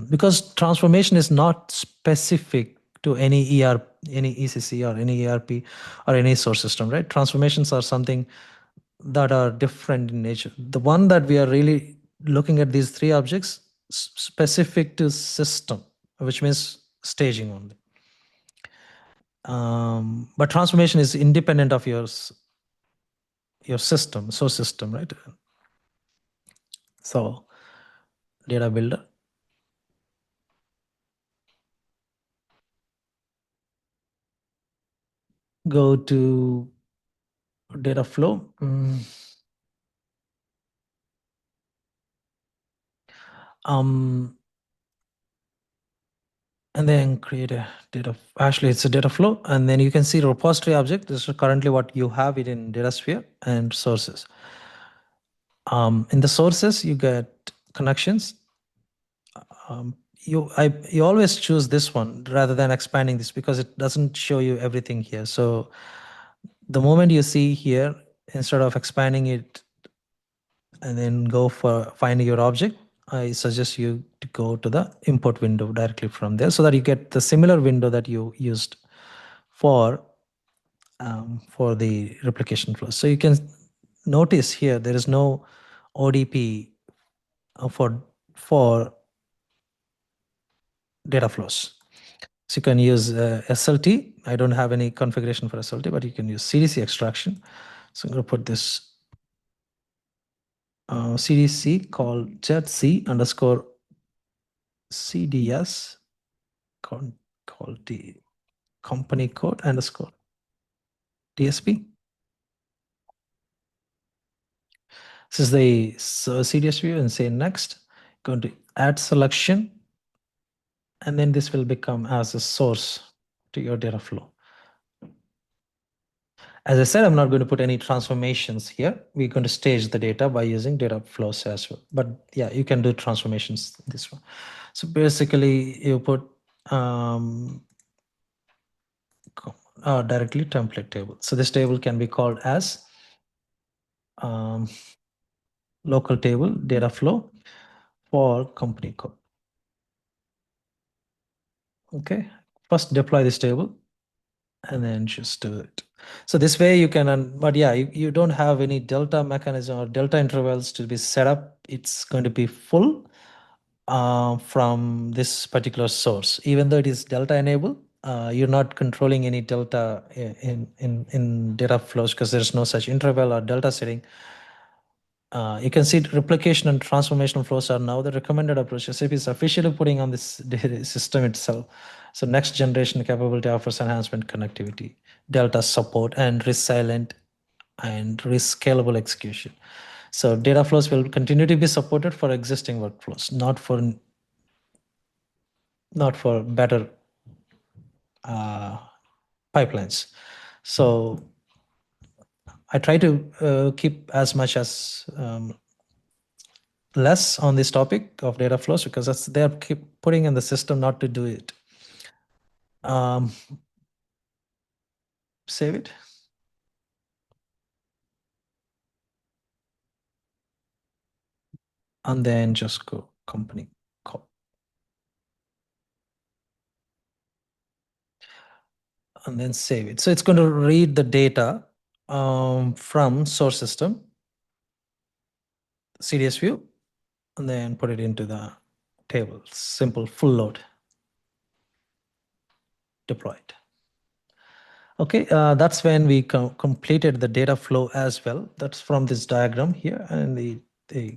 Speaker 1: Because transformation is not specific to any ERP, any ECC or any ERP or any source system, right? Transformations are something that are different in nature. The one that we are really looking at, these three objects specific to system, which means staging only. But transformation is independent of your system, source system, right? So data builder. Go to data flow. And then create a data, actually it's a data flow, and then you can see repository object. This is currently what you have it in DataSphere, and sources. In the sources, you get connections. You always choose this one rather than expanding this, because it doesn't show you everything here. So the moment you see here, instead of expanding it and then go for finding your object, I suggest you to go to the import window directly from there, so that you get the similar window that you used for the replication flow. So you can notice here there is no ODP for data flows. So you can use SLT. I don't have any configuration for SLT, but you can use CDC extraction. So I'm going to put this CDC called ZC underscore CDS called the company code underscore DSP. This is the CDS view, and say next. Going to add selection, and then this will become as a source to your data flow. As I said, I'm not going to put any transformations here. We're going to stage the data by using data flows as well. But yeah, you can do transformations this one. So basically, you put directly template table. So this table can be called as local table data flow for company code. Okay, first deploy this table and then just do it. So this way you can, but yeah, you don't have any delta mechanism or delta intervals to be set up. It's going to be full from this particular source. Even though it is delta enabled, you're not controlling any delta in data flows because there's no such interval or delta setting. You can see replication and transformational flows are now the recommended approach. SAP is officially putting on this data system itself. So next generation capability offers enhancement connectivity, delta support, and resilient and rescalable execution. So data flows will continue to be supported for existing workflows, not for better pipelines. So I try to keep as much as less on this topic of data flows because they're keep putting in the system not to do it. Save it. And then just go company code. And then save it. So it's going to read the data from source system, CDS view, and then put it into the table. Simple full load. Deployed. Okay, that's when we completed the data flow as well. That's from this diagram here and the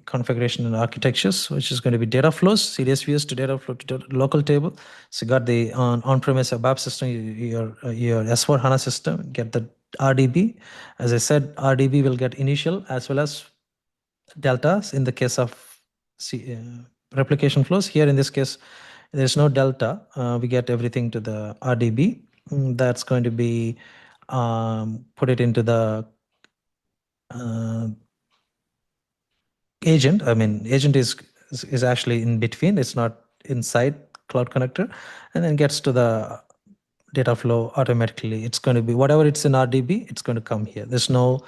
Speaker 1: configuration and architectures, which is going to be data flows, CDS views to data flow to local table. So you got the on-premise ABAP system, your S4 HANA system, get the RDB. As I said, RDB will get initial as well as deltas in the case of replication flows. Here in this case, there's no delta. We get everything to the RDB. That's going to be put it into the agent. I mean, agent is actually in between. It's not inside Cloud Connector, and then gets to the data flow automatically. It's going to be whatever it's in RDB. It's going to come here. There's no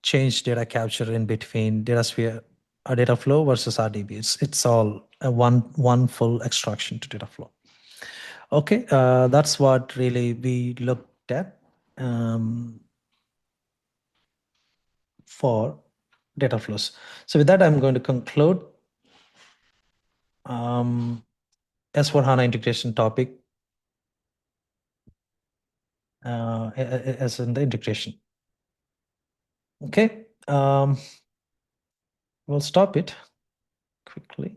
Speaker 1: change data capture in between DataSphere or data flow versus RDB. It's all a one full extraction to data flow. Okay, that's what really we looked at for data flows. So with that, I'm going to conclude S4HANA integration topic as in the integration. Okay, we'll stop it quickly.